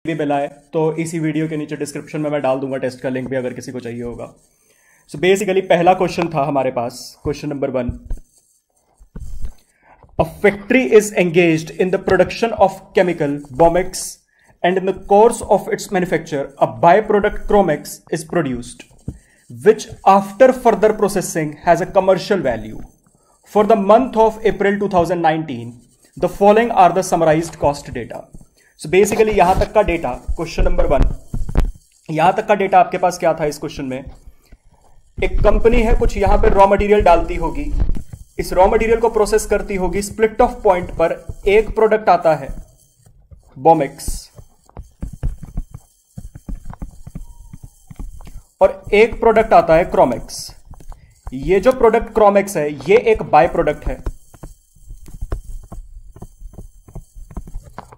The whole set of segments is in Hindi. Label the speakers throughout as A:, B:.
A: भी मिला है, तो इसी वीडियो के नीचे डिस्क्रिप्शन में मैं डाल दूंगा टेस्ट का लिंक भी, अगर किसी को चाहिए होगा। सो बेसिकली पहला क्वेश्चन था हमारे पास, question number 1। A factory is engaged in the production of chemical Bomex and in the course of its manufacture a byproduct chromex is produced which after further processing has a commercial value. For the month of April 2019 the following are the summarized cost data. So basically यहां तक का डेटा, क्वेश्चन नंबर 1, यहां तक का डेटा आपके पास क्या था इस क्वेश्चन में? एक कंपनी है, कुछ यहां पे रॉ मटेरियल डालती होगी, इस रॉ मटेरियल को प्रोसेस करती होगी, स्प्लिट ऑफ पॉइंट पर एक प्रोडक्ट आता है बोमेक्स और एक प्रोडक्ट आता है क्रोमेक्स। ये जो प्रोडक्ट क्रोमेक्स है ये एक बाय प्रोडक्ट है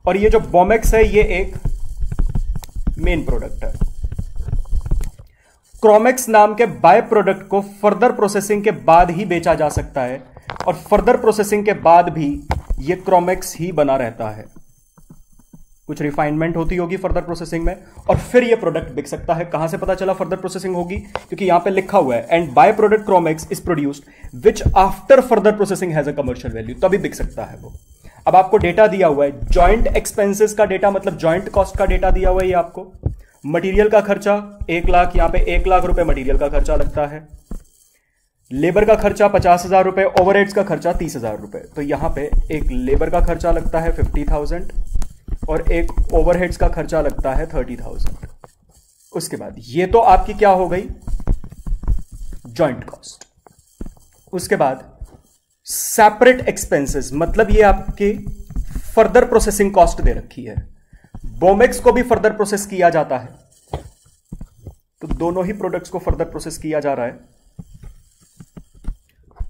A: और ये जो बोमेक्स है ये एक मेन प्रोडक्ट है। क्रोमेक्स नाम के बाय प्रोडक्ट को फर्दर प्रोसेसिंग के बाद ही बेचा जा सकता है और फर्दर प्रोसेसिंग के बाद भी ये क्रोमेक्स ही बना रहता है। कुछ रिफाइनमेंट होती होगी फर्दर प्रोसेसिंग में और फिर ये प्रोडक्ट बिक सकता है। कहां से पता चला फर्दर प्रोसेसिंग होगी? क्योंकि यहां पे लिखा हुआ है and by product Cromex is produced which after further processing has a commercial value, तभी बिक सकता है वो। अब आपको डेटा दिया हुआ है, जॉइंट एक्सपेंसेस का डेटा, मतलब जॉइंट कॉस्ट का डेटा दिया हुआ है ये आपको। मटीरियल का खर्चा 1 लाख, यहां पे 1 लाख रुपए मटीरियल का खर्चा लगता है, लेबर का खर्चा 50,000 रुपए, ओवरहेड्स का खर्चा 30,000 रुपए। तो यहां पे एक लेबर का खर्चा लगता है 50,000 और एक ओवरहेड्स का खर्चा लगता है 30,000। उसके बाद ये तो आपकी क्या हो गई? Joint cost. उसके बाद सेपरेट एक्सपेंसेस, मतलब ये आपके फर्दर प्रोसेसिंग कॉस्ट दे रखी है। बोमेक्स को भी फर्दर प्रोसेस किया जाता है, तो दोनों ही प्रोडक्ट्स को फर्दर प्रोसेस किया जा रहा है।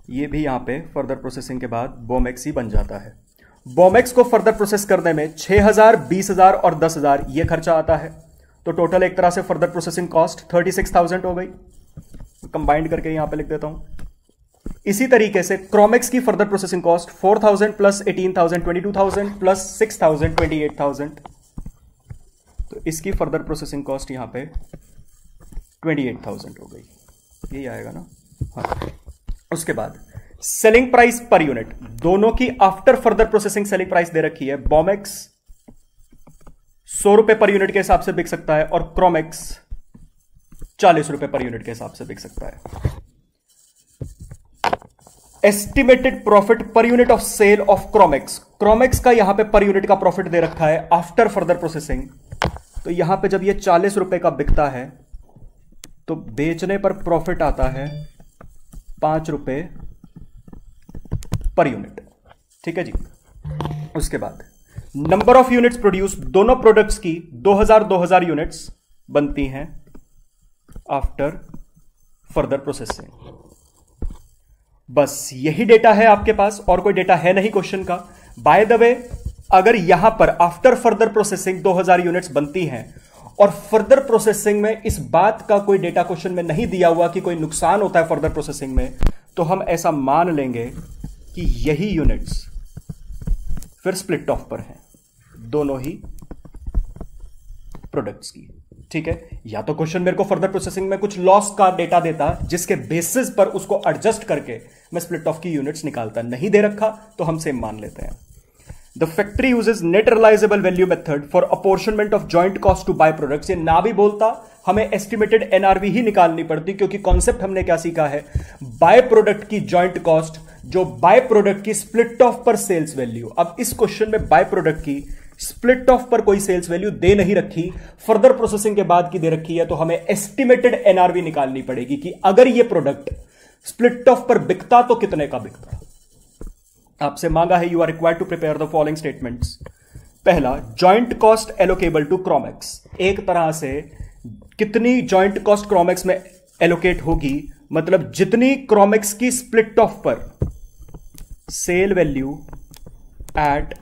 A: ये भी यहां पे फर्दर प्रोसेसिंग के बाद बोमेक्स ही बन जाता है। बोमेक्स को फर्दर प्रोसेस करने में 6,000, 20,000 और 10,000 ये खर्चा आता है, तो टोटल एक तरह से फर्दर प्रोसेसिंग कॉस्ट 36,000 हो गई। कंबाइंड करके यहां पे लिख देता हूं। इसी तरीके से क्रोमेक्स की further processing cost 4,000 plus 18,000 22,000 plus 6,000 28,000, तो इसकी फर्दर प्रोसेसिंग कॉस्ट यहां पे 28,000 हो गई। यही आएगा ना? हाँ। उसके बाद सेलिंग प्राइस पर यूनिट, दोनों की after further processing selling price दे रखी है। बोमेक्स 100 रुपए पर यूनिट के हिसाब से बिक सकता है और क्रोमेक्स 40 रुपए पर यूनिट के हिसाब से बिक सकता है। Estimated profit per unit of sale of Cromex, Cromex का यहां पे पर यूनिट का प्रॉफिट दे रखा है आफ्टर फर्दर प्रोसेसिंग। तो यहां पे जब ये 40 रुपए का बिकता है तो बेचने पर प्रॉफिट आता है 5 रुपए पर यूनिट। ठीक है जी। उसके बाद नंबर ऑफ यूनिट्स प्रोड्यूस, दोनों प्रोडक्ट्स की 2000 यूनिट्स बनती हैं आफ्टर फर्दर प्रोसेसिंग। बस यही डेटा है आपके पास, और कोई डेटा है नहीं क्वेश्चन का। बाय द वे, अगर यहां पर आफ्टर फर्दर प्रोसेसिंग 2000 यूनिट्स बनती हैं और फर्दर प्रोसेसिंग में इस बात का कोई डेटा क्वेश्चन में नहीं दिया हुआ कि कोई नुकसान होता है फर्दर प्रोसेसिंग में, तो हम ऐसा मान लेंगे कि यही यूनिट्स फिर स्प्लिट ऑफ पर हैं दोनों ही प्रोडक्ट्स की। ठीक है, या तो क्वेश्चन मेरे को फर्दर प्रोसेसिंग में कुछ लॉस का डेटा देता जिसके बेसिस पर उसको एडजस्ट करके मैं स्प्लिट ऑफ की यूनिट्स निकालता, नहीं दे रखा तो हम सेम मान लेते हैं। The factory uses net realisable value method for apportionment of joint cost to by products. ये ना भी बोलता हमें एस्टिमेटेड एनआरवी ही निकालनी पड़ती, क्योंकि कॉन्सेप्ट हमने क्या सीखा है? बाय प्रोडक्ट की जॉइंट कॉस्ट जो बाय प्रोडक्ट की स्प्लिट ऑफ पर सेल्स वैल्यू। अब इस क्वेश्चन में बाय प्रोडक्ट की स्प्लिट ऑफ पर कोई सेल्स वैल्यू दे नहीं रखी, फर्दर प्रोसेसिंग के बाद की दे रखी है, तो हमें एस्टिमेटेड एनआरवी निकालनी पड़ेगी कि अगर ये प्रोडक्ट स्प्लिट ऑफ पर बिकता तो कितने का बिकता। आपसे मांगा है, you are required to prepare the following statements. पहला, joint cost allocable to Chromex, एक तरह से कितनी जॉइंट कॉस्ट क्रोमेक्स में एलोकेट होगी, मतलब जितनी क्रोमेक्स की स्प्लिट ऑफ पर sale value at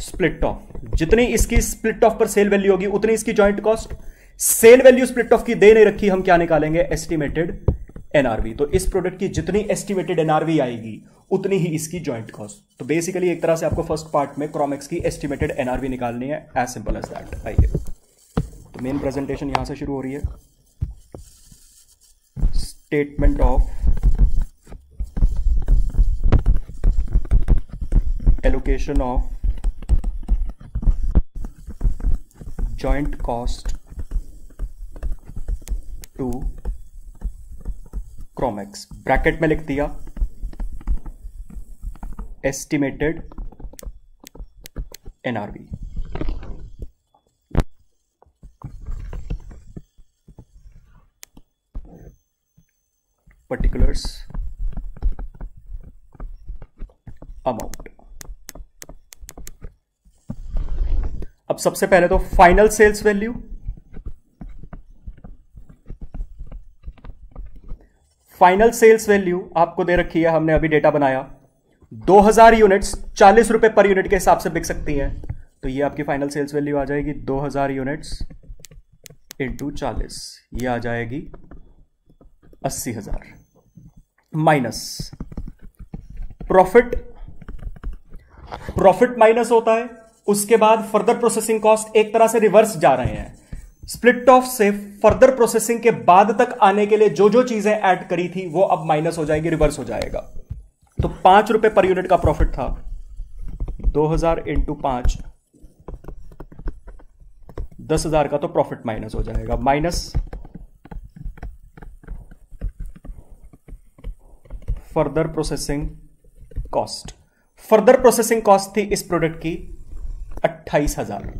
A: split off, जितनी इसकी स्प्लिट ऑफ पर सेल वैल्यू होगी उतनी इसकी joint cost. Sale value split off की दे नहीं रखी, हम क्या निकालेंगे? Estimated NRV. तो इस प्रोडक्ट की जितनी एस्टिमेटेड एनआरवी आएगी उतनी ही इसकी जॉइंट कॉस्ट। तो बेसिकली एक तरह से आपको फर्स्ट पार्ट में क्रॉमेक्स की एस्टिमेटेड एनआरवी निकालनी है, एज सिंपल एज दैट। आइए, तो मेन प्रेजेंटेशन यहां से शुरू हो रही है। Statement of allocation of joint cost to Cromex, bracket में लिख दिया एस्टिमेटेड एनआरवी। Particulars amount. अब सबसे पहले तो final sales value, final sales value आपको दे रखी है, हमने अभी डेटा बनाया 2000 यूनिट्स 40 रुपए पर यूनिट के हिसाब से बिक सकती हैं। तो ये आपकी फाइनल सेल्स वैल्यू आ जाएगी 2000 यूनिट्स इंटू 40, ये आ जाएगी 80,000 माइनस प्रॉफिट। प्रॉफिट माइनस होता है, उसके बाद फर्दर प्रोसेसिंग कॉस्ट एक तरह से रिवर्स जा रहे हैं। स्प्लिट ऑफ से फर्दर प्रोसेसिंग के बाद तक आने के लिए जो जो चीजें ऐड करी थी वो अब माइनस हो जाएगी, रिवर्स हो जाएगा। तो 5 रुपए पर यूनिट का प्रॉफिट था, 2000 इंटू 5 10,000 का, तो प्रॉफिट माइनस हो जाएगा, minus further processing cost. Further processing cost थी इस प्रोडक्ट की 28,000।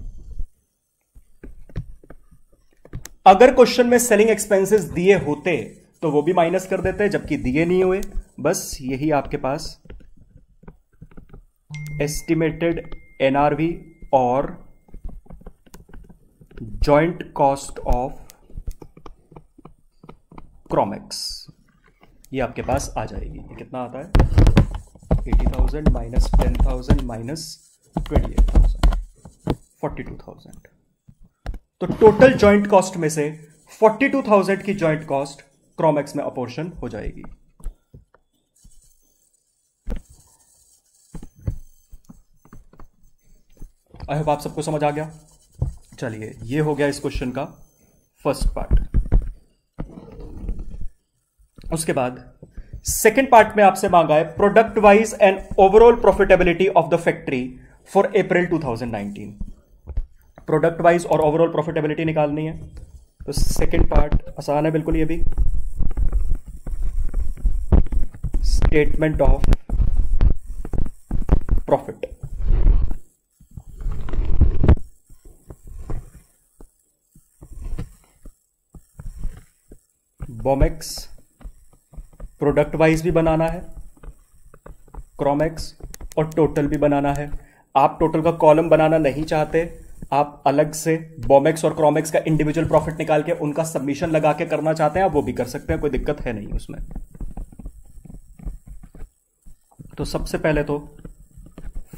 A: अगर क्वेश्चन में सेलिंग एक्सपेंसेस दिए होते तो वो भी माइनस कर देते, जबकि दिए नहीं हुए। बस यही आपके पास एस्टिमेटेड एनआरवी और जॉइंट कॉस्ट ऑफ क्रॉमेक्स, ये आपके पास आ जाएगी। ये कितना आता है? 80,000 माइनस 10,000 माइनस 28,000, 42,000। तो टोटल जॉइंट कॉस्ट में से 42,000 की जॉइंट कॉस्ट क्रॉमेक्स में अपोर्शन हो जाएगी। आई होप आप सबको समझ आ गया। चलिए, ये हो गया इस क्वेश्चन का फर्स्ट पार्ट। उसके बाद सेकेंड पार्ट में आपसे मांगा है product wise and overall profitability of the factory for April 2019। Product wise और ओवरऑल प्रॉफिटेबिलिटी निकालनी है। तो सेकेंड पार्ट आसान है बिल्कुल, ये भी statement of profit. Bomex product wise भी बनाना है, क्रॉमेक्स और टोटल भी बनाना है। आप टोटल का कॉलम बनाना नहीं चाहते, आप अलग से बॉमेक्स और क्रॉमेक्स का इंडिविजुअल प्रॉफिट निकाल के उनका सबमिशन लगा के करना चाहते हैं, आप वो भी कर सकते हैं, कोई दिक्कत है नहीं उसमें। तो सबसे पहले तो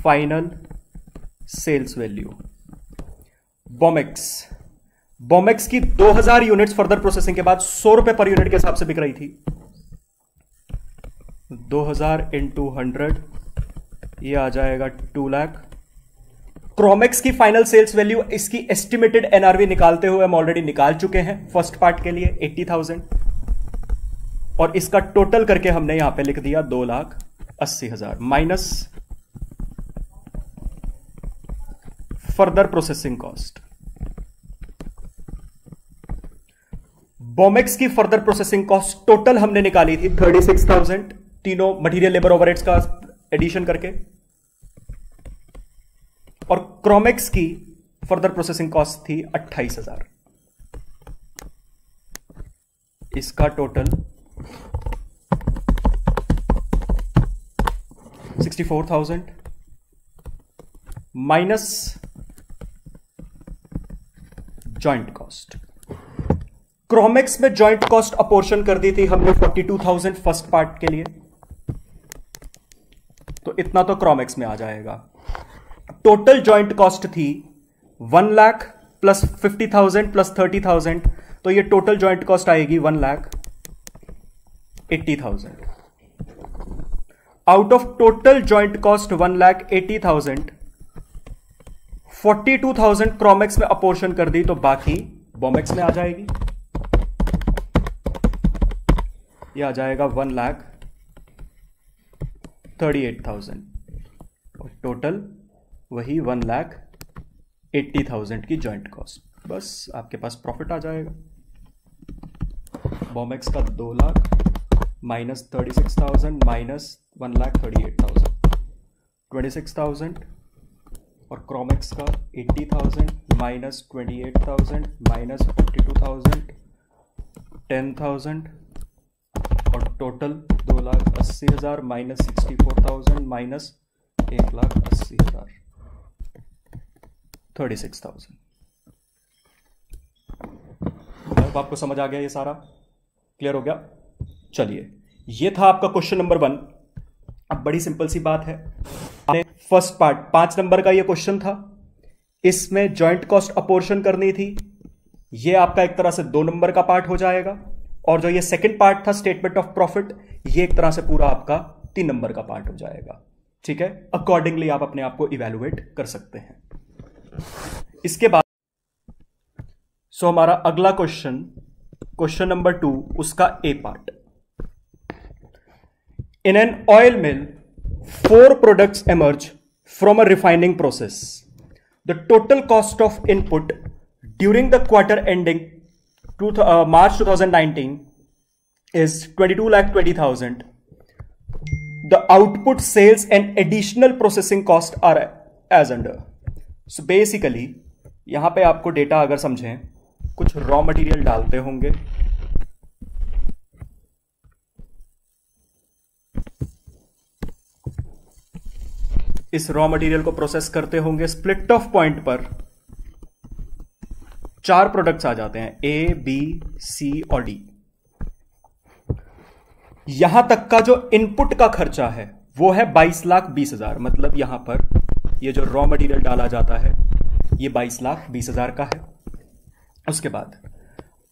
A: फाइनल सेल्स वैल्यू बॉमेक्स। बॉमेक्स की 2000 यूनिट्स फर्दर प्रोसेसिंग के बाद 100 रुपए पर यूनिट के हिसाब से बिक रही थी। 2000 इंटू 100, ये आ जाएगा 2 लाख। क्रॉमेक्स की फाइनल सेल्स वैल्यू, इसकी एस्टिमेटेड एनआरवी निकालते हुए हम ऑलरेडी निकाल चुके हैं फर्स्ट पार्ट के लिए 80,000, और इसका टोटल करके हमने यहां पे लिख दिया 2,80,000 माइनस फर्दर प्रोसेसिंग कॉस्ट। बॉमेक्स की फर्दर प्रोसेसिंग कॉस्ट टोटल हमने निकाली थी 36,000, तीनों मटेरियल लेबर ओवरहेड्स का एडिशन करके, और क्रॉमेक्स की फर्दर प्रोसेसिंग कॉस्ट थी 28,000। इसका टोटल 64,000 माइनस जॉइंट कॉस्ट। क्रॉमेक्स में जॉइंट कॉस्ट अपोर्शन कर दी थी हमने 42,000 फर्स्ट पार्ट के लिए, तो इतना तो क्रॉमेक्स में आ जाएगा। टोटल जॉइंट कॉस्ट थी 1 लाख प्लस 50,000 प्लस 30,000, तो ये टोटल जॉइंट कॉस्ट आएगी 1,80,000। Out of total joint cost 1,80,000, 42,000 क्रोमेक्स में अपोर्शन कर दी तो बाकी बॉमेक्स में आ जाएगी। ये आ जाएगा 1,38,000 और टोटल वही 1,80,000 की जॉइंट कॉस्ट। बस आपके पास प्रॉफिट आ जाएगा। बॉमेक्स का 2 लाख माइनस 36,000 माइनस 1,38,000, 26,000 और क्रोमेक्स का 80,000 माइनस 28,000 माइनस 42,000, 10,000 और टोटल 2,80,000 माइनस 64,000 माइनस 1,80,000, 36,000। अब आपको समझ आ गया, ये सारा क्लियर हो गया। चलिए, ये था आपका क्वेश्चन नंबर 1। अब बड़ी सिंपल सी बात है, फर्स्ट पार्ट 5 नंबर का ये क्वेश्चन था, इसमें जॉइंट कॉस्ट अपोर्शन करनी थी। ये आपका एक तरह से 2 नंबर का पार्ट हो जाएगा, और जो ये सेकंड पार्ट था स्टेटमेंट ऑफ प्रॉफिट, ये एक तरह से पूरा आपका 3 नंबर का पार्ट हो जाएगा। ठीक है, अकॉर्डिंगली आप अपने आप को इवैल्यूएट कर सकते हैं। इसके बाद हमारा अगला क्वेश्चन नंबर 2, उसका ए part. In an oil mill, 4 products emerge from a refining process. The total cost of input during the quarter ending March 2019 is 22,20,000. The output, sales and additional processing cost are as under. So basically, यहां पे आपको डेटा अगर समझें, कुछ रॉ मटेरियल डालते होंगे, इस रॉ मटेरियल को प्रोसेस करते होंगे, स्प्लिट ऑफ पॉइंट पर 4 प्रोडक्ट्स आ जाते हैं, ए, बी, सी और डी। यहां तक का जो इनपुट का खर्चा है वो है 22,20,000। मतलब यहां पर ये जो रॉ मटेरियल डाला जाता है ये 22,20,000 का है। उसके बाद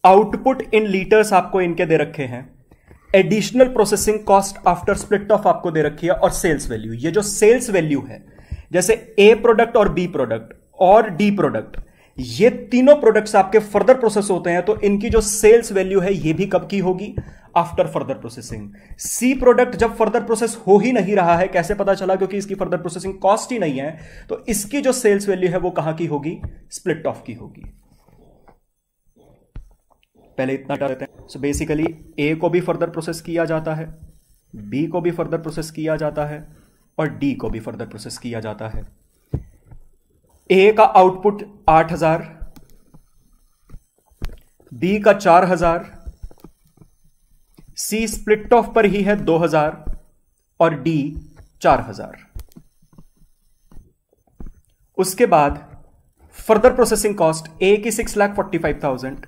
A: आउटपुट इन लीटर्स आपको इनके दे रखे हैं, additional processing cost after split of आपको दे रखी है, और सेल्स वैल्यू। ये जो सेल्स वैल्यू है, जैसे ए प्रोडक्ट और बी प्रोडक्ट और डी प्रोडक्ट, ये तीनों प्रोडक्ट्स आपके फर्दर प्रोसेस होते हैं, तो इनकी जो सेल्स वैल्यू है ये भी कब की होगी? After further processing. C product जब फर्दर प्रोसेस हो ही नहीं रहा है, कैसे पता चला? क्योंकि इसकी फर्दर प्रोसेसिंग कॉस्ट ही नहीं है, तो इसकी जो सेल्स वैल्यू है वो कहां की होगी? स्प्लिट ऑफ की होगी। पहले इतना कर देते हैं। सो बेसिकली ए को भी फर्दर प्रोसेस किया जाता है, बी को भी फर्दर प्रोसेस किया जाता है और डी को भी फर्दर प्रोसेस किया जाता है। ए का आउटपुट 8,000, बी का 4,000, सी स्प्लिट ऑफ पर ही है 2,000 और डी 4,000। उसके बाद फर्दर प्रोसेसिंग कॉस्ट ए की 6,45,000,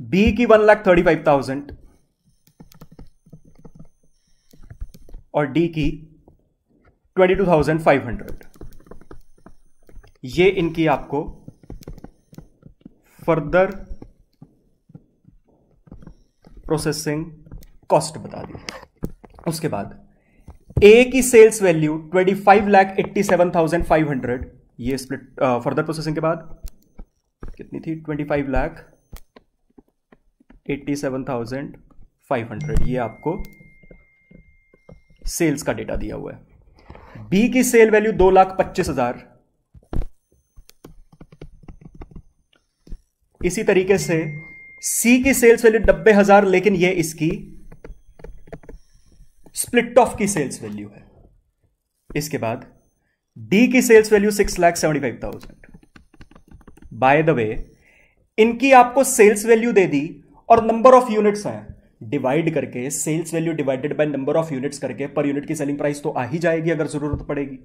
A: बी की 1,35,000 और डी की 22,500। ये इनकी आपको फर्दर प्रोसेसिंग कॉस्ट बता दी। उसके बाद ए की सेल्स वैल्यू 25,87,500। ये स्प्लिट फर्दर प्रोसेसिंग के बाद कितनी थी? 25,87,500। ये आपको सेल्स का डेटा दिया हुआ है। बी की सेल वैल्यू 2,25,000। इसी तरीके से सी की सेल्स वैल्यू 90,000, लेकिन ये इसकी स्प्लिट ऑफ की सेल्स वैल्यू है। इसके बाद डी की sales value 6,75,000। By the way, इनकी आपको सेल्स वैल्यू दे दी और नंबर ऑफ यूनिट्स हैं, डिवाइड करके sales value divided by number of units करके पर यूनिट की सेलिंग प्राइस तो आ ही जाएगी अगर जरूरत पड़ेगी।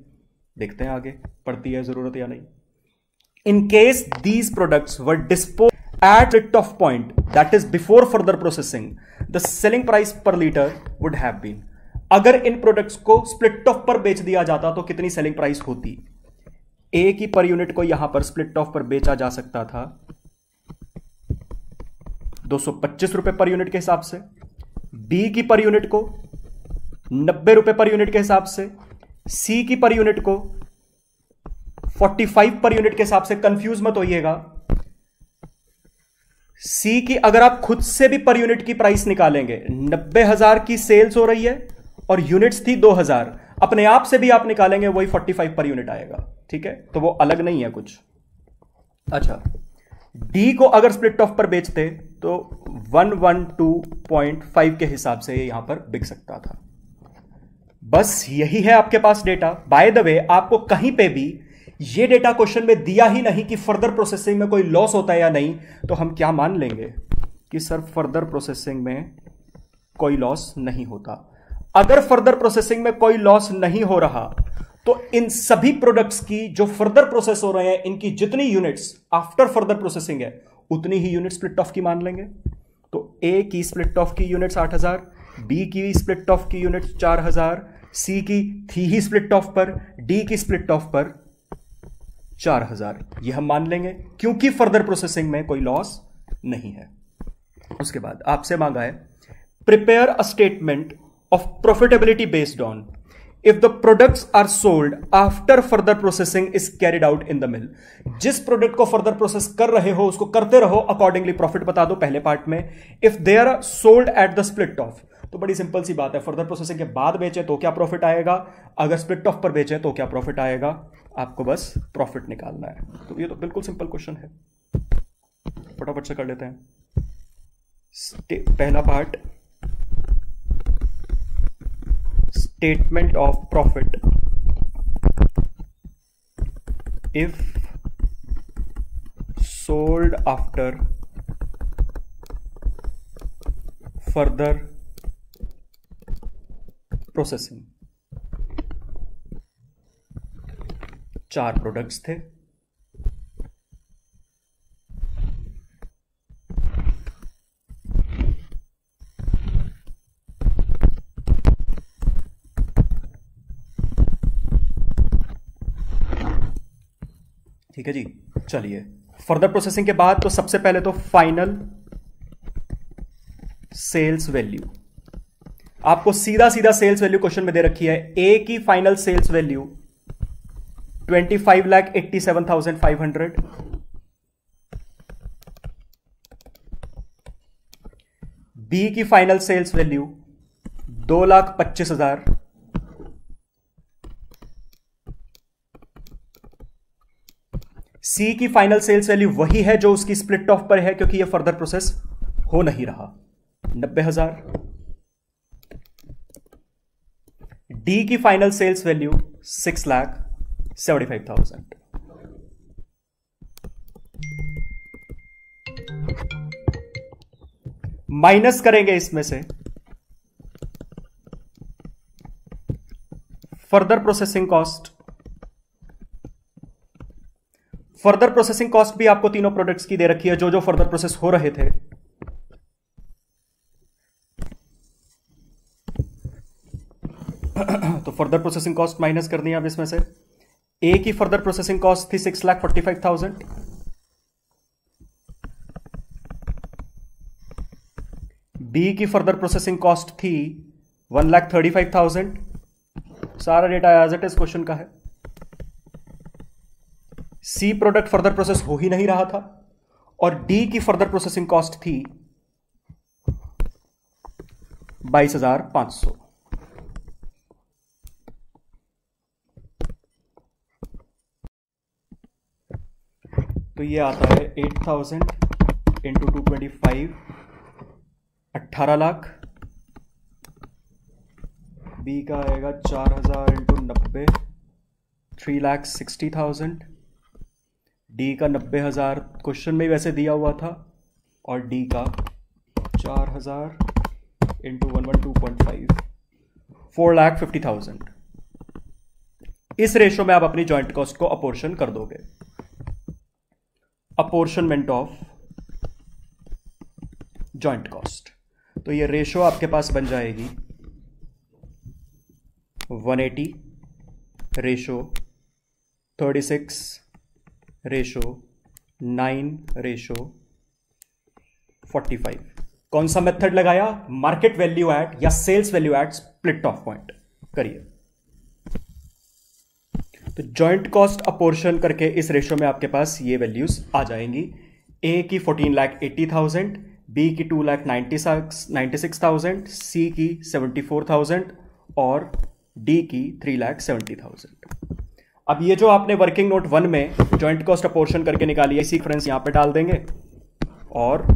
A: देखते हैं आगे पड़ती है जरूरत या नहीं। In case these products were dispose eight split off point, that is before further processing, the selling price पर लीटर वुड हैव बीन। अगर इन प्रोडक्ट्स को स्प्लिट ऑफ पर बेच दिया जाता तो कितनी सेलिंग प्राइस होती? ए की पर यूनिट को यहां पर स्प्लिट ऑफ पर बेचा जा सकता था 225 रुपए पर यूनिट के हिसाब से, बी की पर यूनिट को 90 रुपए पर यूनिट के हिसाब से, सी की पर यूनिट को 45 पर यूनिट के हिसाब से। कंफ्यूज मत होइएगा, सी की अगर आप खुद से भी पर यूनिट की प्राइस निकालेंगे, 90,000 की सेल्स हो रही है और यूनिट्स थी 2,000, अपने आप से भी आप निकालेंगे वही 45 पर यूनिट आएगा। ठीक है, तो वो अलग नहीं है कुछ। अच्छा, डी को अगर स्प्लिट ऑफ पर बेचते तो 112.5 के हिसाब से ये यहां पर बिक सकता था। बस यही है आपके पास डेटा। बाय द वे, आपको कहीं पे भी ये डेटा क्वेश्चन में दिया ही नहीं कि फर्दर प्रोसेसिंग में कोई लॉस होता है या नहीं, तो हम क्या मान लेंगे कि सर फर्दर प्रोसेसिंग में कोई लॉस नहीं होता। अगर फर्दर प्रोसेसिंग में कोई लॉस नहीं हो रहा तो इन सभी प्रोडक्ट्स की जो फर्दर प्रोसेस हो रहे हैं, इनकी जितनी यूनिट्स आफ्टर फर्दर प्रोसेसिंग है उतनी ही यूनिट स्प्लिट ऑफ की मान लेंगे। तो ए की स्प्लिट ऑफ की यूनिट्स 8,000, बी की स्प्लिट ऑफ की यूनिट्स 4,000, सी की थी ही स्प्लिट ऑफ पर, डी की स्प्लिट ऑफ पर 4,000। ये हम मान लेंगे क्योंकि फर्दर प्रोसेसिंग में कोई लॉस नहीं है। उसके बाद आपसे मांगा है prepare a statement of profitability based on if the products are sold after further processing is carried out in the mill. जिस प्रोडक्ट को फर्दर प्रोसेस कर रहे हो उसको करते रहो, अकॉर्डिंगली प्रॉफिट बता दो पहले पार्ट में। If they are sold at the split off, तो बड़ी सिंपल सी बात है, फर्दर प्रोसेसिंग के बाद बेचे तो क्या प्रॉफिट आएगा, अगर स्प्लिट ऑफ पर बेचे तो क्या प्रॉफिट आएगा। आपको बस प्रॉफिट निकालना है। तो ये तो बिल्कुल सिंपल क्वेश्चन है, फटाफट से कर लेते हैं। पहला part, statement of profit if sold after further processing. 4 products थे, ठीक है जी। चलिए, फर्दर प्रोसेसिंग के बाद तो सबसे पहले तो फाइनल सेल्स वैल्यू, आपको सीधा सीधा सेल्स वैल्यू क्वेश्चन में दे रखी है। ए की फाइनल सेल्स वैल्यू 25,87,500, बी की फाइनल सेल्स वैल्यू 2,25,000, सी की फाइनल सेल्स वैल्यू वही है जो उसकी स्प्लिट ऑफ पर है क्योंकि ये फर्दर प्रोसेस हो नहीं रहा, 90,000। डी की फाइनल सेल्स वैल्यू 6,75,000। माइनस करेंगे इसमें से further processing cost. Further processing cost भी आपको तीनों प्रोडक्ट्स की दे रखी है जो जो फर्दर प्रोसेस हो रहे थे। तो फर्दर प्रोसेसिंग कॉस्ट माइनस करनी है अब इसमें से। ए की फर्दर प्रोसेसिंग कॉस्ट थी 6,45,000, बी की फर्दर प्रोसेसिंग कॉस्ट थी 1,35,000। सारा data as it is question का है। सी प्रोडक्ट फर्दर प्रोसेस हो ही नहीं रहा था और डी की फर्दर प्रोसेसिंग कॉस्ट थी 22,500। तो ये आता है 8,000 इंटू 225, 18 लाख। बी का आएगा 4,000 इंटू 90, 3,60,000। डी का 90,000 क्वेश्चन में वैसे दिया हुआ था और डी का 4,000 इंटू 112.5, 4,50,000। इस रेशो में आप अपनी जॉइंट कॉस्ट को अपोर्शन कर दोगे। अपोर्शनमेंट ऑफ जॉइंट कॉस्ट, तो ये रेशो आपके पास बन जाएगी 180 रेशो 36 रेशो 9 रेशो 45। कौन सा मेथड लगाया? मार्केट वैल्यू एट या sales value at split off point. करिए। तो जॉइंट कॉस्ट अपोर्शन करके इस रेशियो में आपके पास ये वैल्यूज आ जाएंगी। ए की 14,80,000, बी की 2,96,000, सी की 74,000 और डी की 3,70,000। अब ये जो आपने वर्किंग नोट 1 में जॉइंट कॉस्ट अपोर्शन करके निकाली है, इसी डिफरेंस यहां पे डाल देंगे और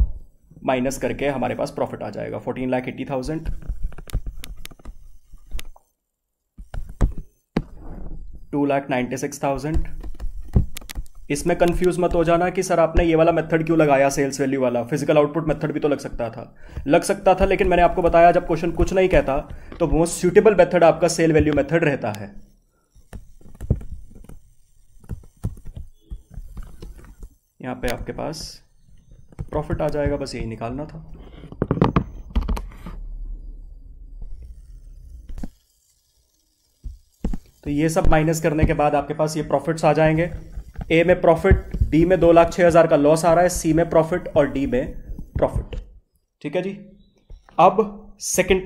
A: माइनस करके हमारे पास प्रॉफिट आ जाएगा 14,80,000, 2,96,000। इसमें कंफ्यूज मत हो जाना कि सर आपने ये वाला मेथड क्यों लगाया, सेल्स वैल्यू वाला। फिजिकल आउटपुट मेथड भी तो लग सकता था, लेकिन मैंने आपको बताया जब क्वेश्चन कुछ नहीं कहता तो मोस्ट सूटेबल मेथड आपका सेल वैल्यू मेथड रहता है। यहां पे आपके पास प्रॉफिट आ जाएगा, बस यही निकालना था। तो ये सब माइनस करने के बाद आपके पास ये प्रॉफिट्स आ जाएंगे। ए में प्रॉफिट, बी में 2,06,000 का लॉस आ रहा है, सी में प्रॉफिट और डी में प्रॉफिट। ठीक है जी। अब सेकंड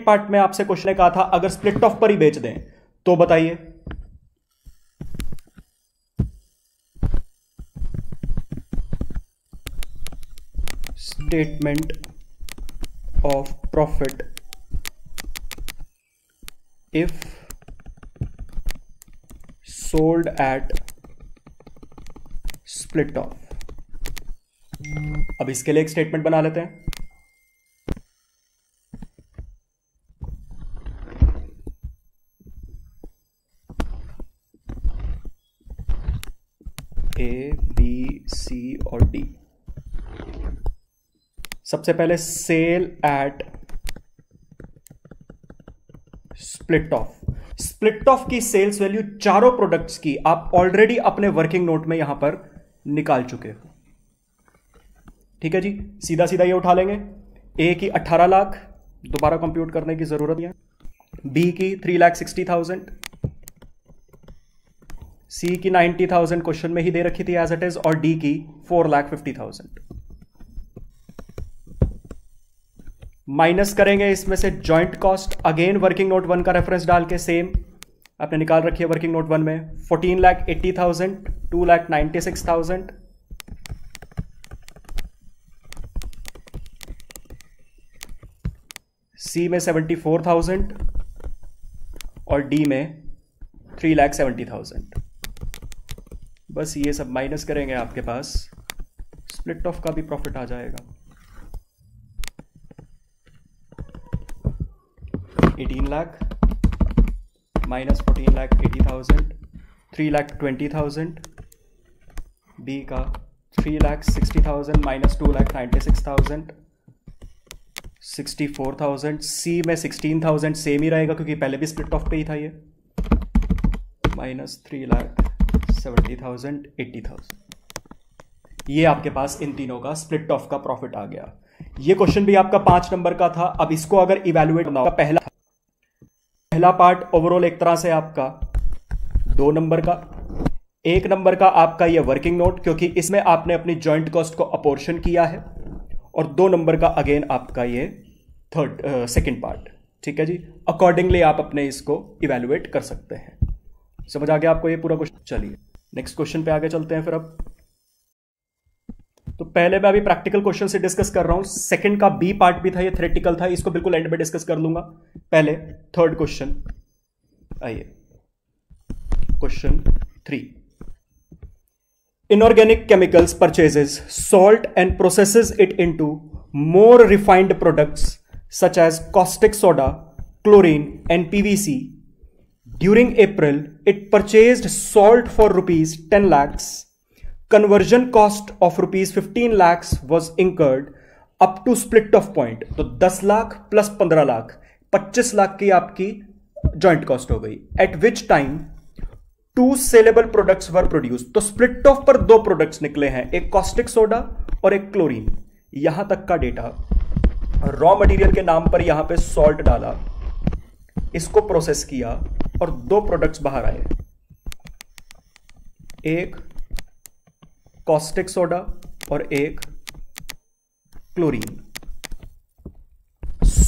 A: पार्ट में आपसे क्वेश्चन ने कहा था अगर स्प्लिट ऑफ पर ही बेच दें तो बताइए। Statement of profit if sold at split of. अब इसके लिए एक स्टेटमेंट बना लेते हैं। ए, बी, सी और डी। सबसे पहले sale at split off. Split off की सेल्स वैल्यू चारों प्रोडक्ट्स की आप ऑलरेडी अपने वर्किंग नोट में यहां पर निकाल चुके हो। ठीक है जी। सीधा सीधा ये उठा लेंगे। ए की 18 लाख, दोबारा कंप्यूट करने की जरूरत नहीं है। बी की 3,60,000, सी की 90,000 क्वेश्चन में ही दे रखी थी एज इट इज, और डी की 4,50,000। माइनस करेंगे इसमें से joint cost, again working note 1 का रेफरेंस डाल के सेम आपने निकाल रखी है वर्किंग नोट 1 में 14,80,000, 2,96,000, सी में 74,000 और डी में 3,70,000। बस ये सब माइनस करेंगे, आपके पास स्प्लिट ऑफ का भी प्रॉफिट आ जाएगा। 18 लाख माइनस 14,80,000, 3,20,000, बी का 3,60,000 माइनस 2,96,000, 64,000, सी में 16,000 सेम ही रहेगा क्योंकि पहले भी स्प्लिट ऑफ पे ही था ये, माइनस 3,70,000, 80,000। ये आपके पास इन तीनों का स्प्लिट ऑफ का प्रॉफिट आ गया। ये क्वेश्चन भी आपका 5 नंबर का था। अब इसको अगर इवैल्यूएट करना होगा, पहला पार्ट ओवरऑल एक तरह से आपका 2 नंबर का, 1 नंबर का आपका ये वर्किंग नोट क्योंकि इसमें आपने अपनी जॉइंट कॉस्ट को अपोर्शन किया है, और 2 नंबर का अगेन आपका ये सेकंड पार्ट। ठीक है जी। अकॉर्डिंगली आप अपने इसको इवैल्यूएट कर सकते हैं। समझ आ गया आपको ये पूरा क्वेश्चन। चलिए नेक्स्ट क्वेश्चन पे आगे चलते हैं फिर। अब तो पहले मैं अभी प्रैक्टिकल क्वेश्चन से डिस्कस कर रहा हूं। सेकंड का बी पार्ट भी था, ये थ्योरेटिकल था, इसको बिल्कुल एंड में डिस्कस कर लूंगा। पहले थर्ड क्वेश्चन आइए। Question 3, inorganic chemicals purchases salt and processes it into more refined products such as caustic soda, chlorine and PVC. During April, it purchased salt for rupees 10 lakhs. Conversion cost of rupees 15 lakhs was incurred up to split off point. तो 10 लाख प्लस 15 लाख 25 लाख की आपकी जॉइंट कॉस्ट हो गई। At which time 2 saleable products were produce. तो स्प्लिट ऑफ पर 2 प्रोडक्ट्स निकले हैं, एक कॉस्टिक सोडा और एक क्लोरीन। यहां तक का डेटा, रॉ मटेरियल के नाम पर यहां पे सॉल्ट डाला, इसको प्रोसेस किया और 2 प्रोडक्ट्स बाहर आए, एक कॉस्टिक सोडा और एक क्लोरीन।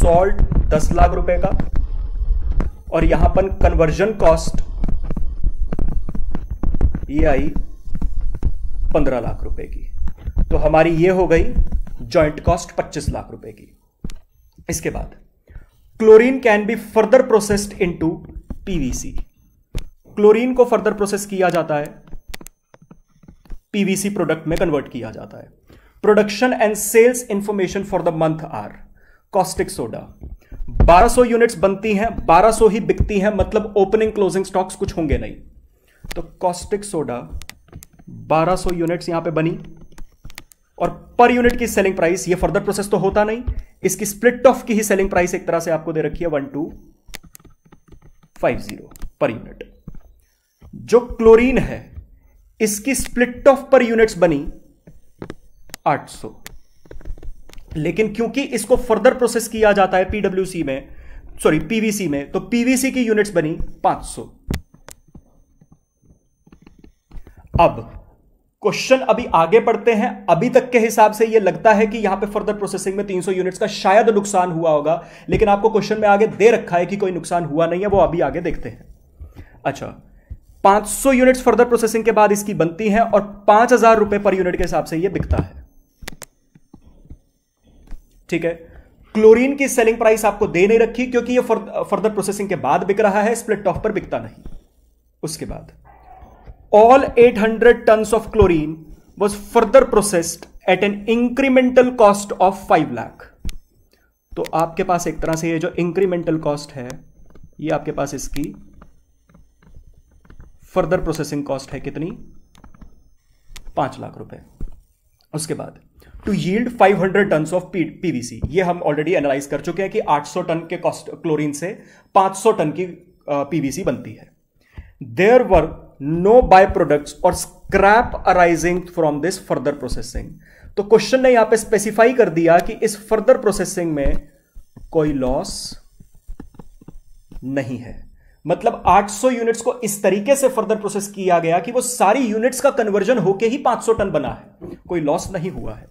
A: सॉल्ट 10 लाख रुपए का, और यहां पर कन्वर्जन कॉस्ट ये आई 15 लाख रुपए की। तो हमारी ये हो गई जॉइंट कॉस्ट 25 लाख रुपए की। इसके बाद chlorine can be further processed into PVC. Chlorine को फर्दर प्रोसेस किया जाता है, पीवीसी प्रोडक्ट में कन्वर्ट किया जाता है। Production and sales information for the month are caustic soda 1200 units बनती हैं, 1200 ही बिकती हैं, मतलब ओपनिंग क्लोजिंग स्टॉक्स कुछ होंगे नहीं। तो कॉस्टिक सोडा 1200 यूनिट्स यहां पे बनी, और पर यूनिट की सेलिंग प्राइस, ये फर्दर प्रोसेस तो होता नहीं, इसकी स्प्लिट ऑफ की ही सेलिंग प्राइस एक तरह से आपको दे रखी है 1250 पर यूनिट। जो क्लोरीन है इसकी स्प्लिट ऑफ पर यूनिट्स बनी 800, लेकिन क्योंकि इसको फर्दर प्रोसेस किया जाता है पीडब्ल्यूसी में, सॉरी पीवीसी में, तो पीवीसी की यूनिट्स बनी 500। अब क्वेश्चन अभी आगे पढ़ते हैं। अभी तक के हिसाब से यह लगता है कि यहां पे फर्दर प्रोसेसिंग में 300 यूनिट्स का शायद नुकसान हुआ होगा, लेकिन आपको क्वेश्चन में आगे दे रखा है कि कोई नुकसान हुआ नहीं है, वो अभी आगे देखते हैं। अच्छा, 500 यूनिट्स फर्दर प्रोसेसिंग के बाद इसकी बनती है, और 5000 रुपए पर यूनिट के हिसाब से यह बिकता है। ठीक है, क्लोरीन की सेलिंग प्राइस आपको दे नहीं रखी क्योंकि यह फर्दर प्रोसेसिंग के बाद बिक रहा है, स्प्लिट ऑफ पर बिकता नहीं। उसके बाद all 800 tons of chlorine was further processed at an incremental cost of 5 lakh। तो आपके पास एक तरह से ये जो इंक्रीमेंटल कॉस्ट है, ये आपके पास इसकी फर्दर प्रोसेसिंग कॉस्ट है कितनी, 5 लाख रुपए। उसके बाद to yield 500 tons of PVC, ये हम ऑलरेडी एनालाइज कर चुके हैं कि 800 टन के कॉस्ट क्लोरीन से 500 टन की पीवीसी बनती है। There were no by products और scrap arising from this further processing. तो क्वेश्चन ने यहां पे स्पेसिफाई कर दिया कि इस फर्दर प्रोसेसिंग में कोई लॉस नहीं है, मतलब 800 यूनिट्स को इस तरीके से फर्दर प्रोसेस किया गया कि वो सारी यूनिट्स का कन्वर्जन होके ही 500 टन बना है, कोई लॉस नहीं हुआ है।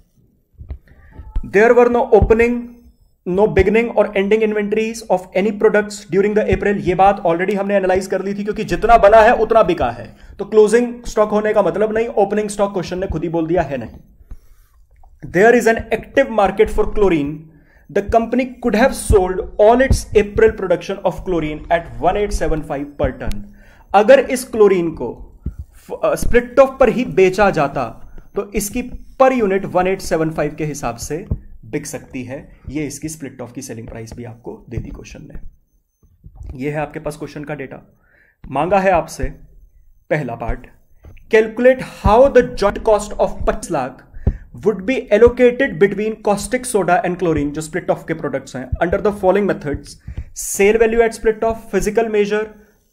A: There were no opening, no beginning और ending inventories of any products during the April. ये बात ऑलरेडी हमने एनालाइज कर ली थी, क्योंकि जितना बना है उतना बिका है, तो क्लोजिंग स्टॉक होने का मतलब नहीं, ओपनिंग स्टॉक क्वेश्चन ने खुद ही बोल दिया है नहीं। There is an active market for chlorine, the company could have sold all its April production of chlorine at 1875 per ton. अगर इस क्लोरीन को स्प्लिट ऑफ पर ही बेचा जाता तो इसकी पर यूनिट 1875 के हिसाब से बिक सकती है। ये इसकी स्प्लिट ऑफ की सेलिंग प्राइस भी आपको दे दी क्वेश्चन ने। ये है आपके पास क्वेश्चन का डेटा। मांगा है आपसे पहला part, calculate how the joint cost of 25 lakh would be allocated between caustic soda and chlorine, जो स्प्लिट ऑफ के प्रोडक्ट्स हैं, under the following methods. Sale value at split off, physical measure,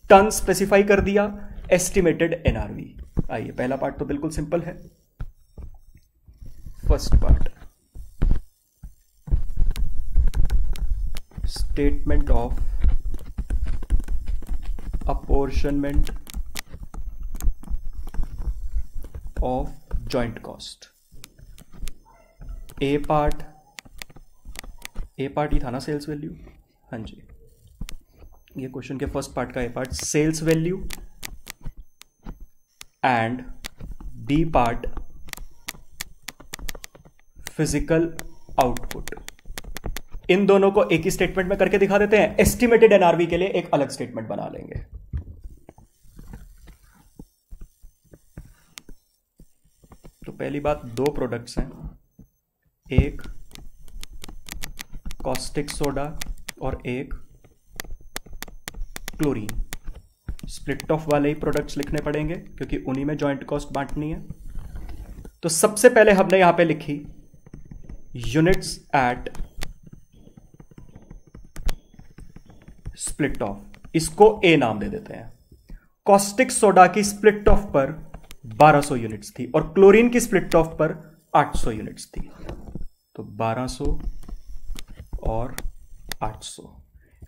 A: ton specify कर दिया, एस्टिमेटेड एनआरवी। आइए, पहला पार्ट तो बिल्कुल सिंपल है। First part, statement of apportionment of joint cost. A part ही था ना, सेल्स वैल्यू। हाँ जी, ये क्वेश्चन के फर्स्ट पार्ट का A part sales value, and B part physical output. इन दोनों को एक ही स्टेटमेंट में करके दिखा देते हैं। एस्टिमेटेड एनआरवी के लिए एक अलग स्टेटमेंट बना लेंगे। तो पहली बात, दो प्रोडक्ट्स हैं, एक कॉस्टिक सोडा और एक क्लोरीन। स्प्लिट ऑफ वाले ही प्रोडक्ट्स लिखने पड़ेंगे क्योंकि उन्हीं में जॉइंट कॉस्ट बांटनी है। तो सबसे पहले हमने यहां पे लिखी यूनिट्स एट स्प्लिट ऑफ, इसको ए नाम दे देते हैं। कॉस्टिक सोडा की स्प्लिट ऑफ पर 1200 यूनिट्स थी और क्लोरीन की स्प्लिट ऑफ पर 800 यूनिट्स थी, तो 1200 और 800।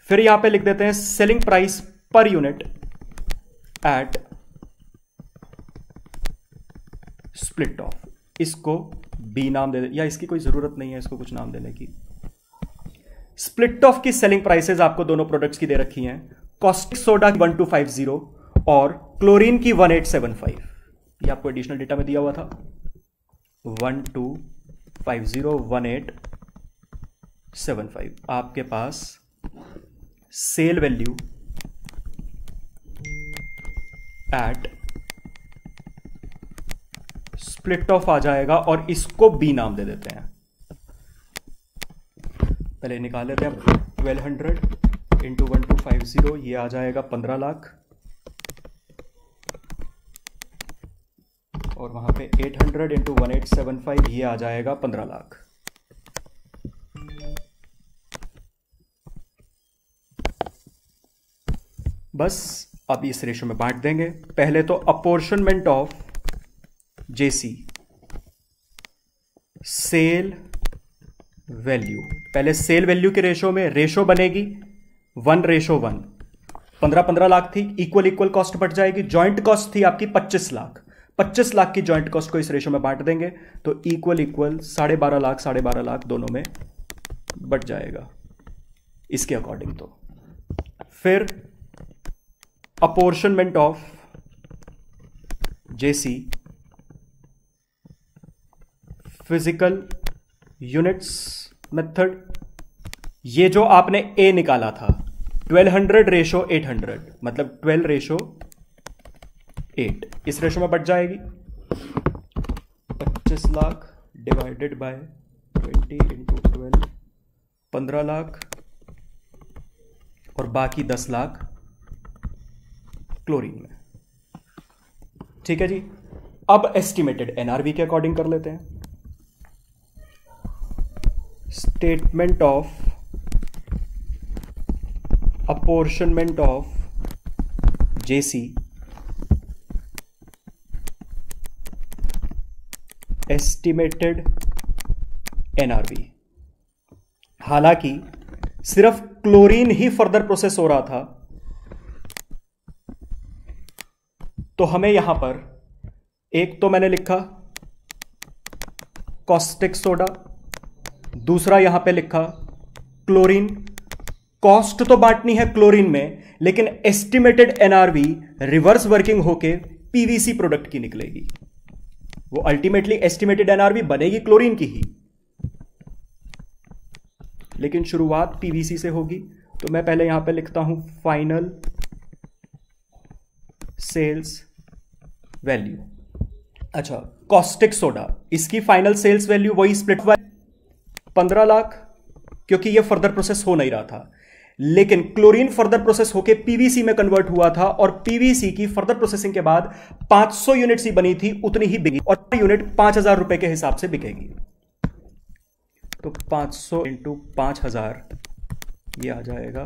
A: फिर यहां पे लिख देते हैं selling price per unit eight split of, इसको बी नाम दे दे, या इसकी कोई जरूरत नहीं है इसको कुछ नाम देने की। स्प्लिट ऑफ की सेलिंग प्राइसेस आपको दोनों प्रोडक्ट्स की दे रखी हैं। कॉस्टिक सोडा 1250 और क्लोरीन की 1875। ये आपको एडिशनल डेटा में दिया हुआ था। 1250 1875 आपके पास sale value at split off आ जाएगा और इसको बी नाम दे देते हैं। पहले निकाल लेते हैं। 1200 इंटू 1250 ये आ जाएगा 15 लाख और वहां पे 800 इंटू 1875 ये आ जाएगा 15 लाख। बस अब इस रेशो में बांट देंगे। पहले तो apportionment of JC sale value, पहले सेल वैल्यू के रेशो में रेशो बनेगी 1:1। 15 लाख थी, इक्वल इक्वल कॉस्ट बढ़ जाएगी। जॉइंट कॉस्ट थी आपकी 25 लाख। 25 लाख की जॉइंट कॉस्ट को इस रेशो में बांट देंगे तो इक्वल इक्वल 12.5 लाख दोनों में बढ़ जाएगा इसके अकॉर्डिंग। तो फिर apportionment of JC physical units method, ये जो आपने ए निकाला था 1200:800 मतलब 12:8, इस रेशो में बढ़ जाएगी। 25 lakh divided by 20 into 12 15 lakh और बाकी 10 लाख क्लोरीन में। ठीक है जी। अब एस्टिमेटेड एनआरवी के अकॉर्डिंग कर लेते हैं। Statement of apportionment of JC estimated NRV. हालांकि सिर्फ क्लोरीन ही फर्दर प्रोसेस हो रहा था तो हमें यहां पर एक तो मैंने लिखा कॉस्टिक सोडा, दूसरा यहां पे लिखा क्लोरीन। कॉस्ट तो बांटनी है क्लोरीन में, लेकिन एस्टिमेटेड एनआरवी रिवर्स वर्किंग होके पीवीसी प्रोडक्ट की निकलेगी। वो अल्टीमेटली एस्टिमेटेड एनआरवी बनेगी क्लोरीन की ही, लेकिन शुरुआत पीवीसी से होगी। तो मैं पहले यहां पे लिखता हूं फाइनल सेल्स वैल्यू। अच्छा, कॉस्टिक सोडा इसकी फाइनल सेल्स वैल्यू वही स्प्लिट वाई 15 लाख, क्योंकि ये फर्दर प्रोसेस हो नहीं रहा था। लेकिन क्लोरीन फर्दर प्रोसेस होके पीवीसी में कन्वर्ट हुआ था और पीवीसी की फर्दर प्रोसेसिंग के बाद 500 यूनिट्स ही बनी थी, उतनी ही बिकी और यूनिट 5000 रुपए के हिसाब से बिकेगी। तो 500 इंटू 5000 ये आ जाएगा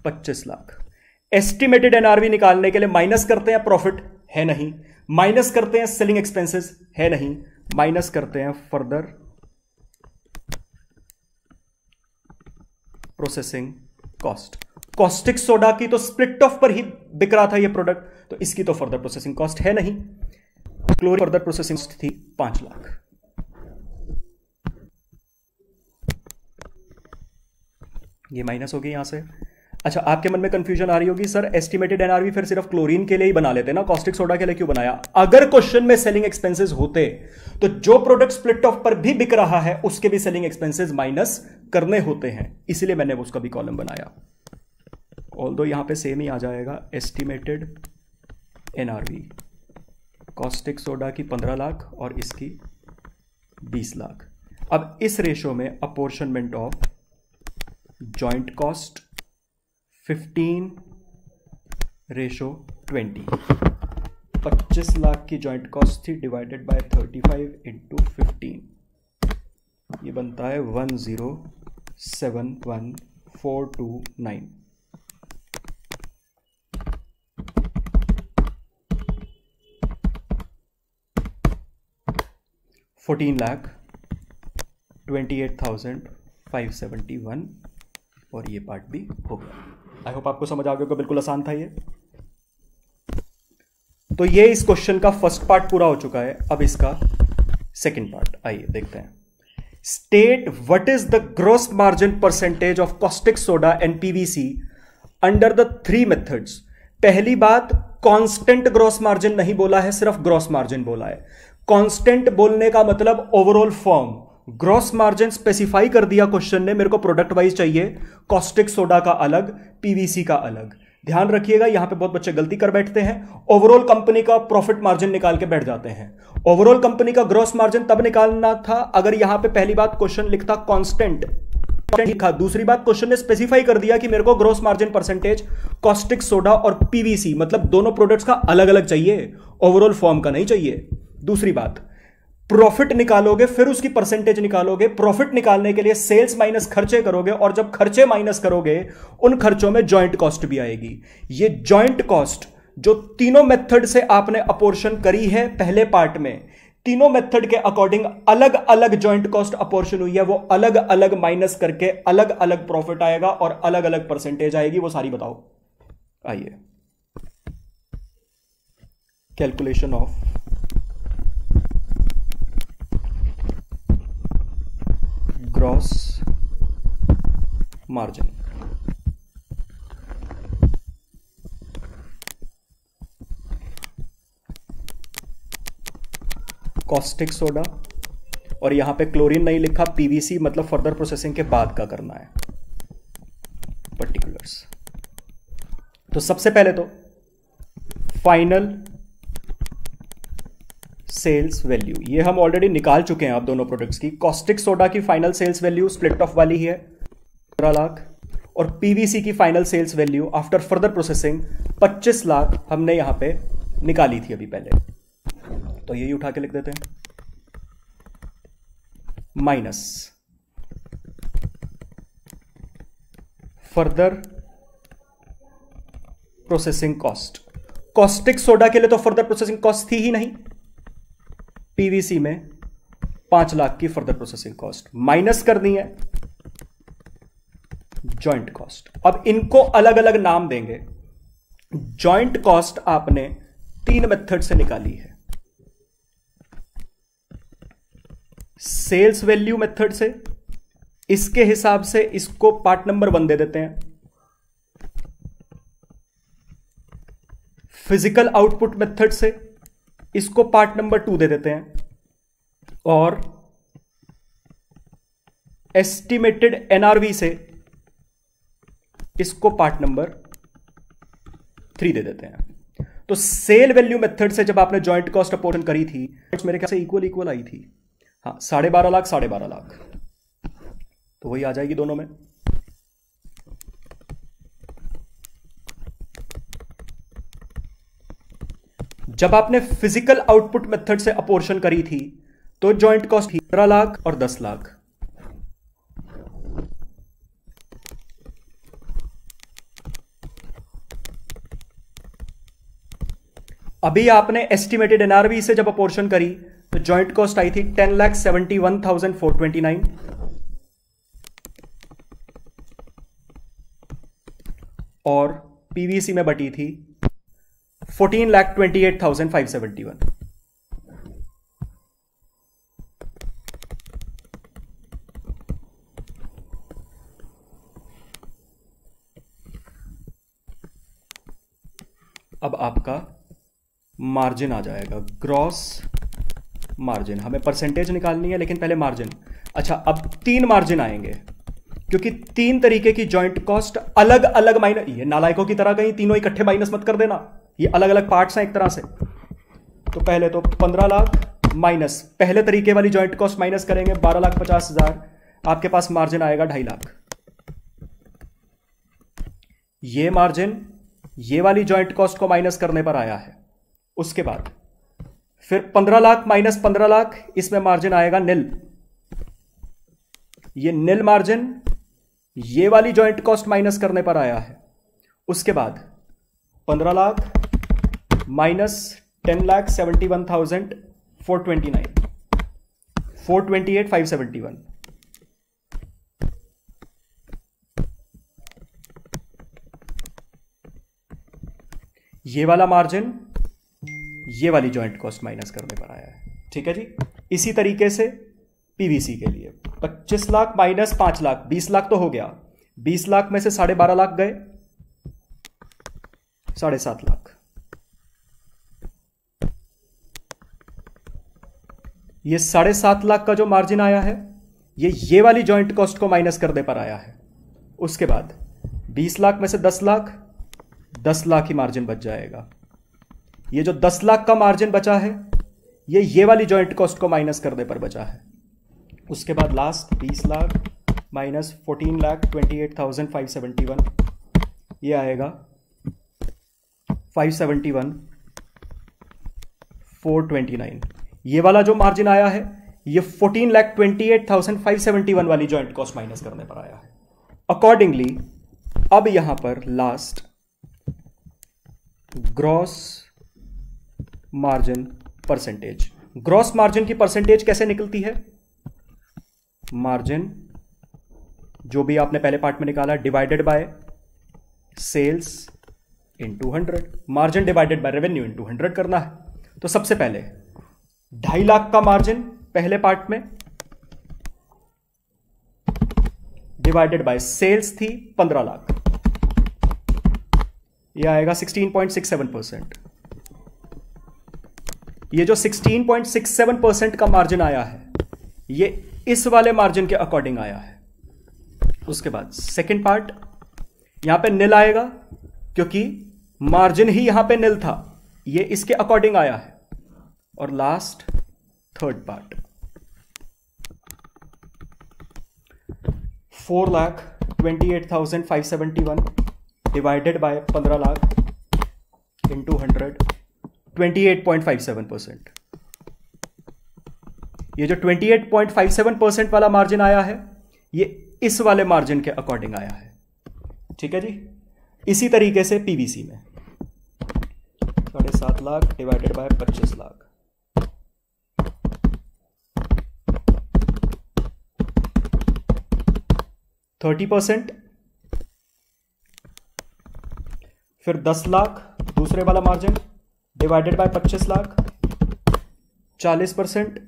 A: 25 लाख। एस्टिमेटेड एनआरवी निकालने के लिए माइनस करते हैं प्रॉफिट, है नहीं, माइनस करते हैं सेलिंग एक्सपेंसेस, है नहीं, माइनस करते हैं further processing cost. Caustic soda की तो स्प्लिट ऑफ पर ही बिक रहा था ये प्रोडक्ट, तो इसकी तो फर्दर प्रोसेसिंग कॉस्ट है नहीं। क्लोरीन फर्दर प्रोसेसिंग कॉस्ट थी 5 लाख। ये माइनस हो गई यहां से। अच्छा, आपके मन में कंफ्यूजन आ रही होगी, सर एस्टिमेटेड एनआरवी फिर सिर्फ क्लोरीन के लिए ही बना लेते ना, कॉस्टिक सोडा के लिए क्यों बनाया? अगर क्वेश्चन में सेलिंग एक्सपेंसेस होते तो जो प्रोडक्ट स्प्लिट ऑफ पर भी बिक रहा है उसके भी सेलिंग एक्सपेंसेस माइनस करने होते हैं, इसलिए मैंने उसका भी कॉलम बनाया। ऑल्दो यहां पे सेम ही आ जाएगा, एस्टिमेटेड एनआरवी कॉस्टिक सोडा की 15 लाख और इसकी 20 लाख। अब इस रेशो में apportionment of joint cost 15:20। 25 lakh की जॉइंट कॉस्ट थी डिवाइडेड बाय 35 इंटू 15, ये बनता है 1071429। $14,28,571 और ये पार्ट भी हो गया। आई होप आपको समझ आ गया, बिल्कुल आसान था ये। तो ये इस क्वेश्चन का फर्स्ट पार्ट पूरा हो चुका है। अब इसका सेकंड पार्ट आइए देखते हैं। State what is the gross margin percentage of caustic soda and PVC under the 3 methods. पहली बात, कांस्टेंट ग्रॉस मार्जिन नहीं बोला है, सिर्फ ग्रॉस मार्जिन बोला है। कांस्टेंट बोलने का मतलब overall form. Gross margin specify कर दिया क्वेश्चन ने, मेरे को प्रोडक्ट वाइज चाहिए, कॉस्टिक सोडा का अलग, पीवीसी का अलग। ध्यान रखिएगा, यहां पे बहुत बच्चे गलती कर बैठते हैं, ओवरऑल कंपनी का प्रॉफिट मार्जिन निकाल के बैठ जाते हैं। ओवरऑल कंपनी का ग्रॉस मार्जिन तब निकालना था अगर यहां पे पहली बात क्वेश्चन लिखता कांस्टेंट लिखा। दूसरी बात, क्वेश्चन ने स्पेसिफाई कर दिया कि मेरे को gross margin percentage caustic soda और पीवीसी मतलब दोनों प्रोडक्ट्स का अलग अलग चाहिए, ओवरऑल फॉर्म का नहीं चाहिए। दूसरी बात, प्रॉफिट निकालोगे फिर उसकी परसेंटेज निकालोगे। प्रॉफिट निकालने के लिए सेल्स माइनस खर्चे करोगे, और जब खर्चे माइनस करोगे उन खर्चों में जॉइंट कॉस्ट भी आएगी। ये जॉइंट कॉस्ट जो तीनों मेथड से आपने अपोर्शन करी है पहले पार्ट में, तीनों मेथड के अकॉर्डिंग अलग अलग जॉइंट कॉस्ट अपोर्शन हुई है, वो अलग अलग माइनस करके अलग अलग प्रॉफिट आएगा और अलग अलग परसेंटेज आएगी। वो सारी बताओ। आइए, calculation of gross margin. Caustic soda, और यहां पे क्लोरीन नहीं लिखा, पीवीसी मतलब फर्दर प्रोसेसिंग के बाद का करना है पर्टिकुलर्स। तो सबसे पहले तो फाइनल सेल्स वैल्यू, ये हम ऑलरेडी निकाल चुके हैं आप दोनों प्रोडक्ट्स की। कॉस्टिक सोडा की final sales value split off वाली ही है 15 लाख, और पीवीसी की final sales value after further processing 25 lakh हमने यहां पे निकाली थी अभी पहले। तो यही उठा के लिख देते हैं, minus further processing cost. Caustic soda के लिए तो फर्दर प्रोसेसिंग कॉस्ट थी ही नहीं, पीवीसी में 5 लाख की फर्दर प्रोसेसिंग कॉस्ट माइनस करनी है जॉइंट कॉस्ट। अब इनको अलग अलग नाम देंगे। जॉइंट कॉस्ट आपने 3 मेथड से निकाली है, सेल्स वैल्यू मेथड से, इसके हिसाब से इसको पार्ट नंबर 1 दे देते हैं। फिजिकल आउटपुट मेथड से इसको पार्ट नंबर 2 दे देते हैं, और एस्टिमेटेड एनआरवी से इसको पार्ट नंबर 3 दे देते हैं। तो सेल वैल्यू मेथड से जब आपने जॉइंट कॉस्ट अपोर्शन करी थी, मेरे ख्याल से इक्वल इक्वल आई थी, हाँ 12.5 लाख 12.5 लाख, तो वही आ जाएगी दोनों में। जब आपने फिजिकल आउटपुट मेथड से अपोर्शन करी थी तो जॉइंट कॉस्ट 15 लाख और 10 लाख। अभी आपने एस्टिमेटेड एनआरवी से जब अपोर्शन करी तो जॉइंट कॉस्ट आई थी 10,71,429, और पीवीसी में बटी थी 14,28,571। अब आपका मार्जिन आ जाएगा, ग्रॉस मार्जिन। हमें परसेंटेज निकालनी है लेकिन पहले मार्जिन। अच्छा, अब 3 मार्जिन आएंगे क्योंकि 3 तरीके की जॉइंट कॉस्ट अलग अलग माइनस, ये नालायकों की तरह कहीं तीनों इकट्ठे माइनस मत कर देना, ये अलग अलग पार्ट्स हैं एक तरह से। तो पहले तो 15 लाख माइनस पहले तरीके वाली जॉइंट कॉस्ट माइनस करेंगे 12,50,000, आपके पास मार्जिन आएगा 2.5 लाख। ये मार्जिन ये वाली जॉइंट कॉस्ट को माइनस करने पर आया है। उसके बाद फिर 15 लाख माइनस 15 लाख, इसमें मार्जिन आएगा निल। ये निल मार्जिन ये वाली जॉइंट कॉस्ट माइनस करने पर आया है। उसके बाद 15 लाख माइनस 10,71,429, 428,571। ये वाला मार्जिन ये वाली जॉइंट कॉस्ट माइनस करने पर आया है। ठीक है जी। इसी तरीके से पीवीसी के लिए 25 लाख माइनस 5 लाख, 20 लाख तो हो गया। 20 लाख में से 12.5 लाख गए, 7.5 लाख। ये 7.5 लाख का जो मार्जिन आया है, ये वाली जॉइंट कॉस्ट को माइनस करने पर आया है। उसके बाद 20 लाख में से 10 लाख, 10 लाख ही मार्जिन बच जाएगा। ये जो 10 लाख का मार्जिन बचा है, ये वाली जॉइंट कॉस्ट को माइनस करने पर बचा है। उसके बाद लास्ट 20 लाख माइनस 14,28,571, ये आएगा 571,429। ये वाला जो मार्जिन आया है, ये 14,28,571 वाली जॉइंट कॉस्ट माइनस करने पर आया है। अकॉर्डिंगली अब यहां पर last gross margin percentage. Gross margin की परसेंटेज कैसे निकलती है? मार्जिन जो भी आपने पहले पार्ट में निकाला divided by sales into 100। Margin divided by revenue into 100 करना है। तो सबसे पहले 2.5 लाख का मार्जिन पहले पार्ट में डिवाइडेड बाय सेल्स थी 15 लाख, यह आएगा 16.67%। ये जो 16.67% का मार्जिन आया है, ये इस वाले मार्जिन के अकॉर्डिंग आया है। उसके बाद सेकंड पार्ट यहां पे निल आएगा, क्योंकि मार्जिन ही यहां पे निल था, ये इसके अकॉर्डिंग आया है। और last third part 4,28,571 divided by 15 lakh into 100, 28.57%। ये जो 28.57% वाला मार्जिन आया है, ये इस वाले मार्जिन के अकॉर्डिंग आया है। ठीक है जी। इसी तरीके से पीवीसी में 7.5 लाख डिवाइडेड बाय 25 लाख, 30%। फिर 10 लाख दूसरे वाला मार्जिन डिवाइडेड बाय 25 लाख, 40%।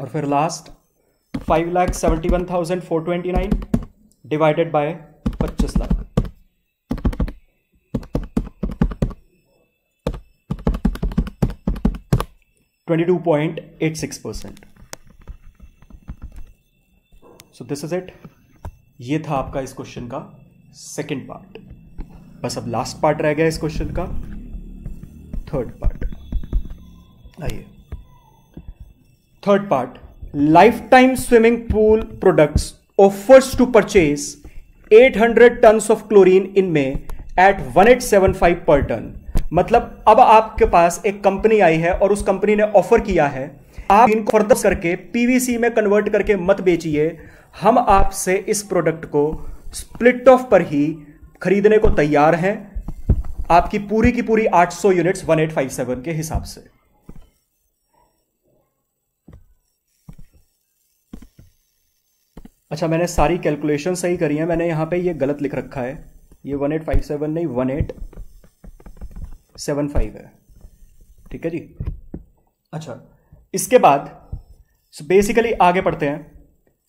A: और फिर last 5,71,429 divided by 25 lakh, 22.86%। So this is it. ये था आपका इस क्वेश्चन का सेकंड पार्ट। बस अब लास्ट पार्ट रह गया इस क्वेश्चन का, थर्ड पार्ट। आइए third part, life time swimming pool products offers to purchase 800 tons of chlorine in May at 1875 per ton. मतलब अब आपके पास एक कंपनी आई है और उस कंपनी ने ऑफर किया है, आप इनको फर्दर करके पीवीसी में कन्वर्ट करके मत बेचिए, हम आपसे इस प्रोडक्ट को स्प्लिट ऑफ पर ही खरीदने को तैयार हैं, आपकी पूरी की पूरी 800 यूनिट्स 1857 के हिसाब से। अच्छा, मैंने सारी कैलकुलेशन सही करी है, मैंने यहां पे ये गलत लिख रखा है, ये 1857 नहीं 1875 है। ठीक है जी। अच्छा, इसके बाद बेसिकली आगे पढ़ते हैं।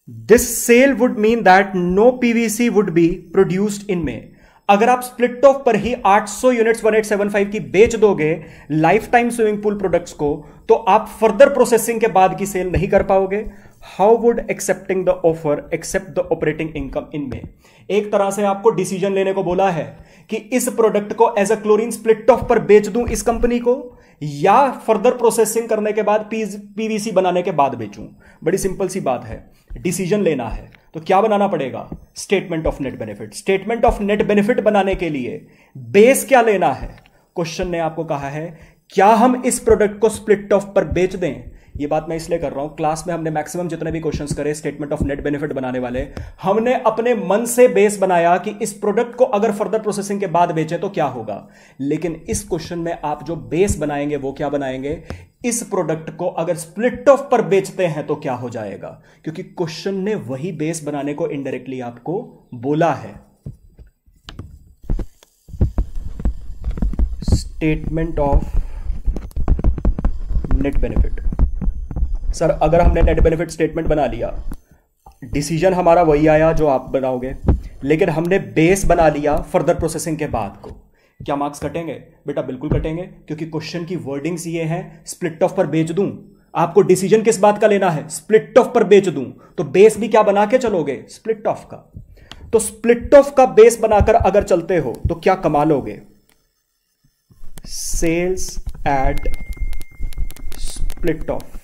A: This sale would mean that no PVC would be produced in में। अगर आप स्प्लिट ऑफ पर ही 800 यूनिट्स 1875 की बेच दोगे life time swimming pool products को, तो आप फर्दर प्रोसेसिंग के बाद की सेल नहीं कर पाओगे। How would accepting the offer accept the operating income in में। एक तरह से आपको डिसीजन लेने को बोला है कि इस प्रोडक्ट को as a chlorine split off पर बेच दूं इस कंपनी को, या फर्दर प्रोसेसिंग करने के बाद पीवीसी बनाने के बाद बेचूं। बड़ी सिंपल सी बात है, डिसीजन लेना है तो क्या बनाना पड़ेगा? Statement of net benefit. Statement of net benefit बनाने के लिए बेस क्या लेना है? क्वेश्चन ने आपको कहा है क्या हम इस प्रोडक्ट को स्प्लिट ऑफ पर बेच दें। ये बात मैं इसलिए कर रहा हूं, क्लास में हमने मैक्सिमम जितने भी क्वेश्चंस करे स्टेटमेंट ऑफ नेट बेनिफिट बनाने वाले, हमने अपने मन से बेस बनाया कि इस प्रोडक्ट को अगर फर्दर प्रोसेसिंग के बाद बेचे तो क्या होगा। लेकिन इस क्वेश्चन में आप जो बेस बनाएंगे वो क्या बनाएंगे? इस प्रोडक्ट को अगर स्प्लिट ऑफ पर बेचते हैं तो क्या हो जाएगा, क्योंकि क्वेश्चन ने वही बेस बनाने को इनडायरेक्टली आपको बोला है। Statement of net benefit. Sir अगर हमने नेट बेनिफिट स्टेटमेंट बना लिया, डिसीजन हमारा वही आया जो आप बनाओगे, लेकिन हमने बेस बना लिया फर्दर प्रोसेसिंग के बाद को, क्या मार्क्स कटेंगे? बेटा बिल्कुल कटेंगे, क्योंकि क्वेश्चन की वर्डिंग्स ये हैं स्प्लिट ऑफ पर बेच दूं। आपको डिसीजन किस बात का लेना है? स्प्लिट ऑफ पर बेच दूं, तो बेस भी क्या बना के चलोगे? स्प्लिट ऑफ का। तो स्प्लिट ऑफ का बेस बनाकर अगर चलते हो तो क्या कमा लोगे? Sales at split off.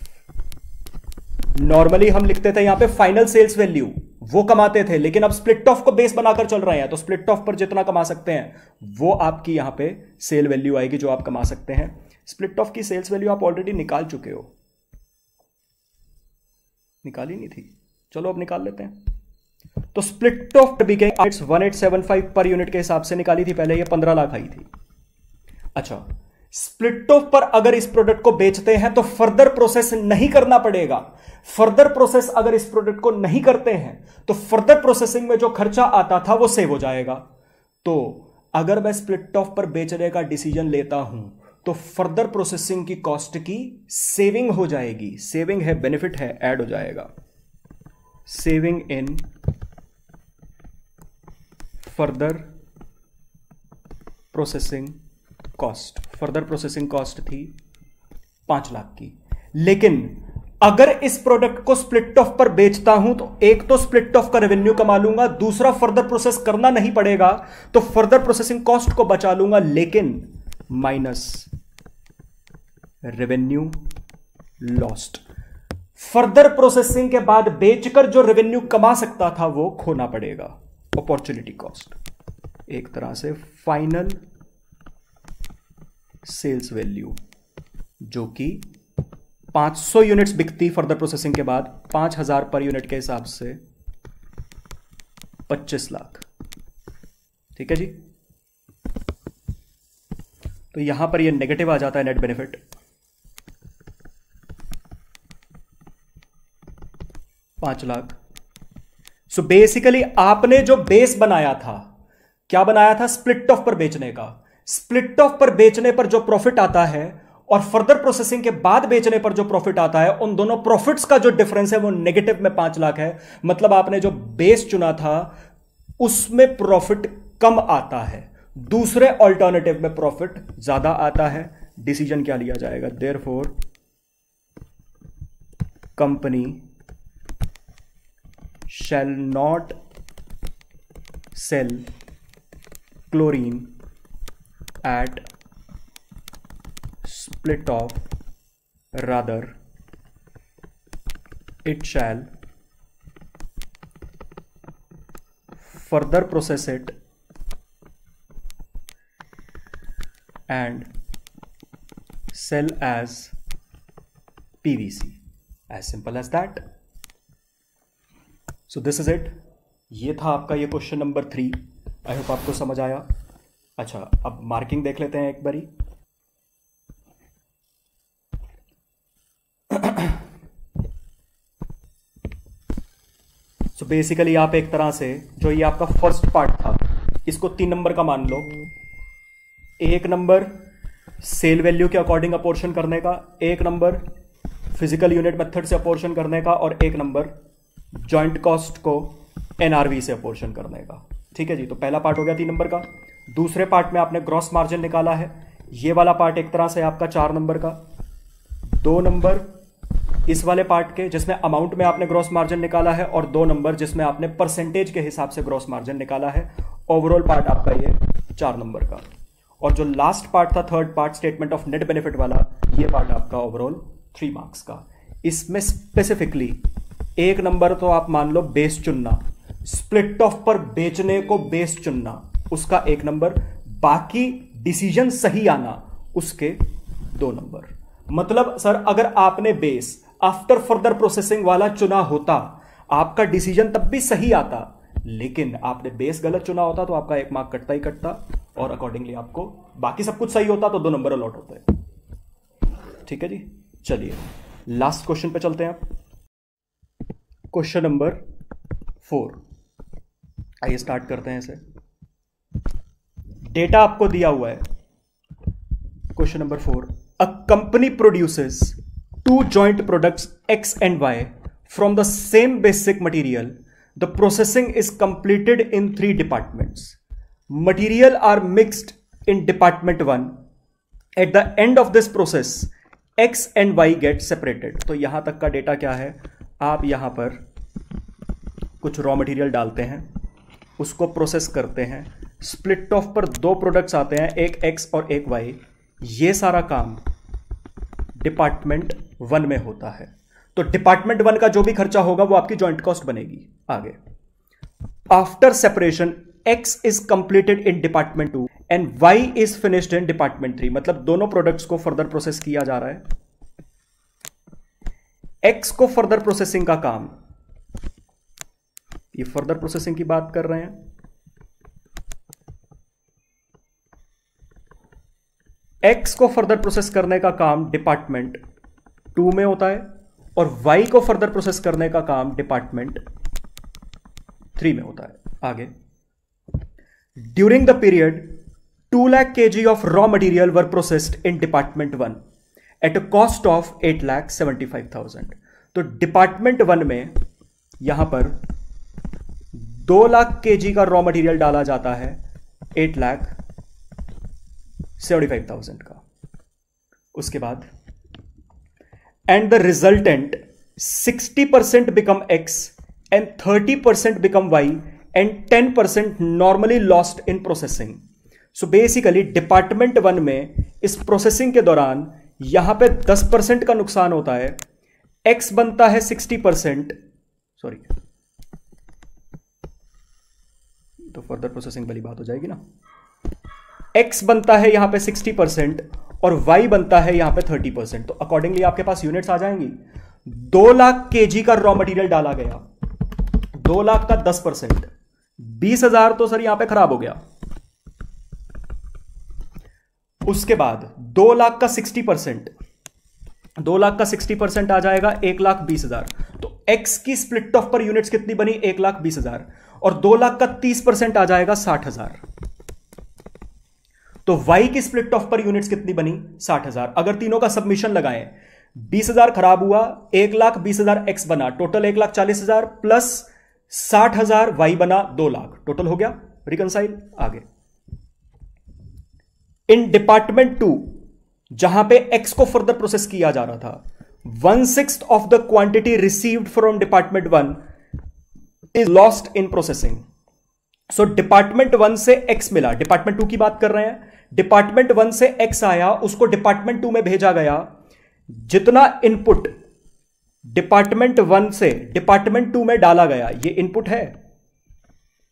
A: Normally हम लिखते थे यहां पे फाइनल सेल्स वैल्यू, वो कमाते थे, लेकिन अब स्प्लिट ऑफ को बेस बनाकर चल रहे हैं, तो स्प्लिट ऑफ पर जितना कमा सकते हैं वो आपकी यहां पे सेल वैल्यू आएगी जो आप कमा सकते हैं। स्प्लिट ऑफ की सेल्स वैल्यू आप ऑलरेडी निकाल चुके हो, निकाली नहीं थी, चलो अब निकाल लेते हैं। तो स्प्लिट ऑफ बिके 1875 पर यूनिट के हिसाब से निकाली थी पहले, ये 15 लाख आई थी। अच्छा, स्प्लिट ऑफ पर अगर इस प्रोडक्ट को बेचते हैं तो फर्दर प्रोसेस नहीं करना पड़ेगा। फर्दर प्रोसेस अगर इस प्रोडक्ट को नहीं करते हैं तो फर्दर प्रोसेसिंग में जो खर्चा आता था वो सेव हो जाएगा। तो अगर मैं स्प्लिट ऑफ पर बेचने का डिसीजन लेता हूं तो फर्दर प्रोसेसिंग की कॉस्ट की सेविंग हो जाएगी। सेविंग है, बेनिफिट है, ऐड हो जाएगा। Saving in further processing cost. Further processing cost थी 5 लाख की, लेकिन अगर इस प्रोडक्ट को स्प्लिट ऑफ पर बेचता हूं तो एक तो स्प्लिट ऑफ का रेवेन्यू कमा लूंगा, दूसरा फर्दर प्रोसेस करना नहीं पड़ेगा, तो फर्दर प्रोसेसिंग कॉस्ट को बचा लूंगा, लेकिन minus revenue lost. Further processing के बाद बेचकर जो रेवेन्यू कमा सकता था वो खोना पड़ेगा। अपॉर्चुनिटी कॉस्ट, एक तरह से फाइनल सेल्स वैल्यू, जो कि 500 यूनिट्स बिकती फर्दर प्रोसेसिंग के बाद, 5000 पर यूनिट के हिसाब से 25 लाख। ठीक है जी। तो यहां पर ये नेगेटिव आ जाता है net benefit, 5 lakh. So basically आपने जो बेस बनाया था, क्या बनाया था? स्प्लिट ऑफ पर बेचने का। स्प्लिट ऑफ पर बेचने पर जो प्रॉफिट आता है और फर्दर प्रोसेसिंग के बाद बेचने पर जो प्रॉफिट आता है, उन दोनों प्रॉफिट्स का जो डिफरेंस है वो नेगेटिव में 5 लाख है। मतलब आपने जो बेस चुना था उसमें प्रॉफिट कम आता है, दूसरे ऑल्टरनेटिव में प्रॉफिट ज्यादा आता है। डिसीजन क्या लिया जाएगा? Therefore company shall not sell chlorine at split off, rather it shall further process it and sell as PVC. As simple as that. So this is it. ये था आपका ये क्वेश्चन नंबर 3। आई होप आपको समझ आया। अच्छा, अब मार्किंग देख लेते हैं एक बारी। सो बेसिकली आप एक तरह से जो ये आपका फर्स्ट पार्ट था इसको 3 नंबर का मान लो। 1 नंबर सेल वैल्यू के अकॉर्डिंग अपोर्शन करने का, 1 नंबर फिजिकल यूनिट मेथड से अपोर्शन करने का, और 1 नंबर जॉइंट कॉस्ट को एनआरवी से अपोर्शन करने का। ठीक है जी। तो पहला पार्ट हो गया 3 नंबर का। दूसरे पार्ट में आपने ग्रॉस मार्जिन निकाला है। ये वाला पार्ट एक तरह से आपका 4 नंबर का। 2 नंबर इस वाले पार्ट के जिसमें अमाउंट में आपने ग्रॉस मार्जिन निकाला है, और 2 नंबर जिसमें आपने परसेंटेज के हिसाब से ग्रॉस मार्जिन निकाला है। ओवरऑल पार्ट आपका ये 4 नंबर का। और जो लास्ट पार्ट था, third part, statement of net benefit वाला, ये पार्ट आपका ओवरऑल 3 मार्क्स का। इसमें स्पेसिफिकली 1 नंबर तो आप मान लो बेस चुनना, स्प्लिट ऑफ पर बेचने को बेस चुनना, उसका 1 नंबर, बाकी डिसीजन सही आना उसके 2 नंबर। मतलब सर अगर आपने बेस आफ्टर फर्दर प्रोसेसिंग वाला चुना होता, आपका डिसीजन तब भी सही आता, लेकिन आपने बेस गलत चुना होता तो आपका 1 मार्क कटता ही कटता, और अकॉर्डिंगली आपको बाकी सब कुछ सही होता तो 2 नंबर अलॉट होते। ठीक है जी। चलिए लास्ट क्वेश्चन पे चलते हैं। आप क्वेश्चन नंबर 4, आइए स्टार्ट करते हैं इसे। डेटा आपको दिया हुआ है। Question number 4, a company produces two joint products X and Y from the same basic material, the processing is completed in 3 departments. Material are mixed in department 1. At the end of this process, X and Y get separated. तो यहां तक का डेटा क्या है? आप यहां पर कुछ रॉ मटेरियल डालते हैं, उसको प्रोसेस करते हैं, स्प्लिट ऑफ पर 2 प्रोडक्ट्स आते हैं, एक X और एक Y. ये सारा काम डिपार्टमेंट 1 में होता है. तो डिपार्टमेंट 1 का जो भी खर्चा होगा वो आपकी जॉइंट कॉस्ट बनेगी. आगे, after separation X is completed in department 2 and Y is finished in department 3. मतलब दोनों प्रोडक्ट्स को फर्दर प्रोसेस किया जा रहा है. X को फर्दर प्रोसेसिंग का काम, ये फर्दर प्रोसेसिंग की बात कर रहे हैं. X को फर्दर प्रोसेस करने का काम डिपार्टमेंट 2 में होता है और Y को फर्दर प्रोसेस करने का काम डिपार्टमेंट 3 में होता है. आगे, during the period 2 lakh kg of raw material were processed in department 1 at a cost of 8,75,000. तो डिपार्टमेंट 1 में यहां पर 2 लाख kg का रॉ मटेरियल डाला जाता है 8,75,000 का. उसके बाद and the resultant 60% become X and 30% become Y and 10% normally lost in processing. So basically department 1 में इस प्रोसेसिंग के दौरान यहां पे 10% का नुकसान होता है. X बनता है 60%, सॉरी तो फर्दर प्रोसेसिंग वाली बात हो जाएगी ना. X बनता है यहां पे 60% और Y बनता है यहां पे 30%. तो अकॉर्डिंगली आपके पास यूनिट्स आ जाएंगी. 2 लाख kg का रॉ मटेरियल डाला गया, 2 लाख का 10%, 20,000 तो सर यहां पे खराब हो गया. उसके बाद 2 लाख का 60%, 2 लाख का 60% आ जाएगा 1,20,000. तो X की स्प्लिट ऑफ पर यूनिट्स कितनी बनी? 1,20,000. और 2 लाख का 30% आ जाएगा 60,000. तो Y की स्प्लिट ऑफ पर यूनिट्स कितनी बनी? 60,000. अगर तीनों का सबमिशन लगाएं, 20,000 खराब हुआ, 1,20,000 X बना, टोटल 1,40,000 प्लस 60,000 Y बना 2 लाख, टोटल हो गया. रिकंसाइल. आगे, इन डिपार्टमेंट 2 जहां पे X को फर्दर प्रोसेस किया जा रहा था, 1/6 of the quantity received from department 1 is lost in processing. So department 1 से X मिला, डिपार्टमेंट 2 की बात कर रहे हैं. डिपार्टमेंट 1 से X आया, उसको डिपार्टमेंट 2 में भेजा गया. जितना इनपुट डिपार्टमेंट 1 से डिपार्टमेंट 2 में डाला गया, ये इनपुट है.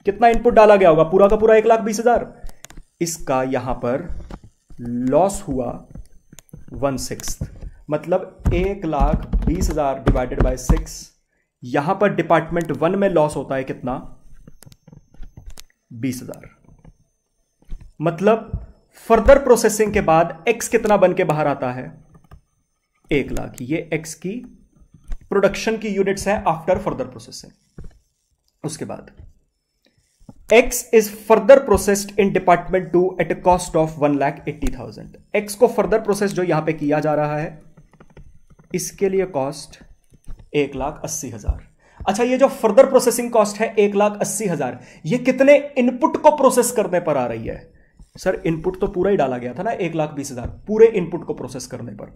A: कितना इनपुट डाला गया होगा? पूरा का पूरा 1,20,000. इसका यहां पर लॉस हुआ 1/6, मतलब 1,20,000 डिवाइडेड बाय 6. यहां पर डिपार्टमेंट 1 में लॉस होता है कितना? 20,000. मतलब फर्दर प्रोसेसिंग के बाद X कितना बन के बाहर आता है? 1 लाख. ये X की प्रोडक्शन की यूनिट्स है आफ्टर फर्दर प्रोसेसिंग. उसके बाद X is further processed in department 2 at a cost of 1,80,000. X को फर्दर प्रोसेस जो यहां पे किया जा रहा है, इसके लिए कॉस्ट 1,80,000. अच्छा, ये जो फर्दर प्रोसेसिंग कॉस्ट है 1,80,000, ये कितने इनपुट को प्रोसेस करने पर आ रही है? सर इनपुट तो पूरा ही डाला गया था ना, 1,20,000 पूरे इनपुट को प्रोसेस करने पर.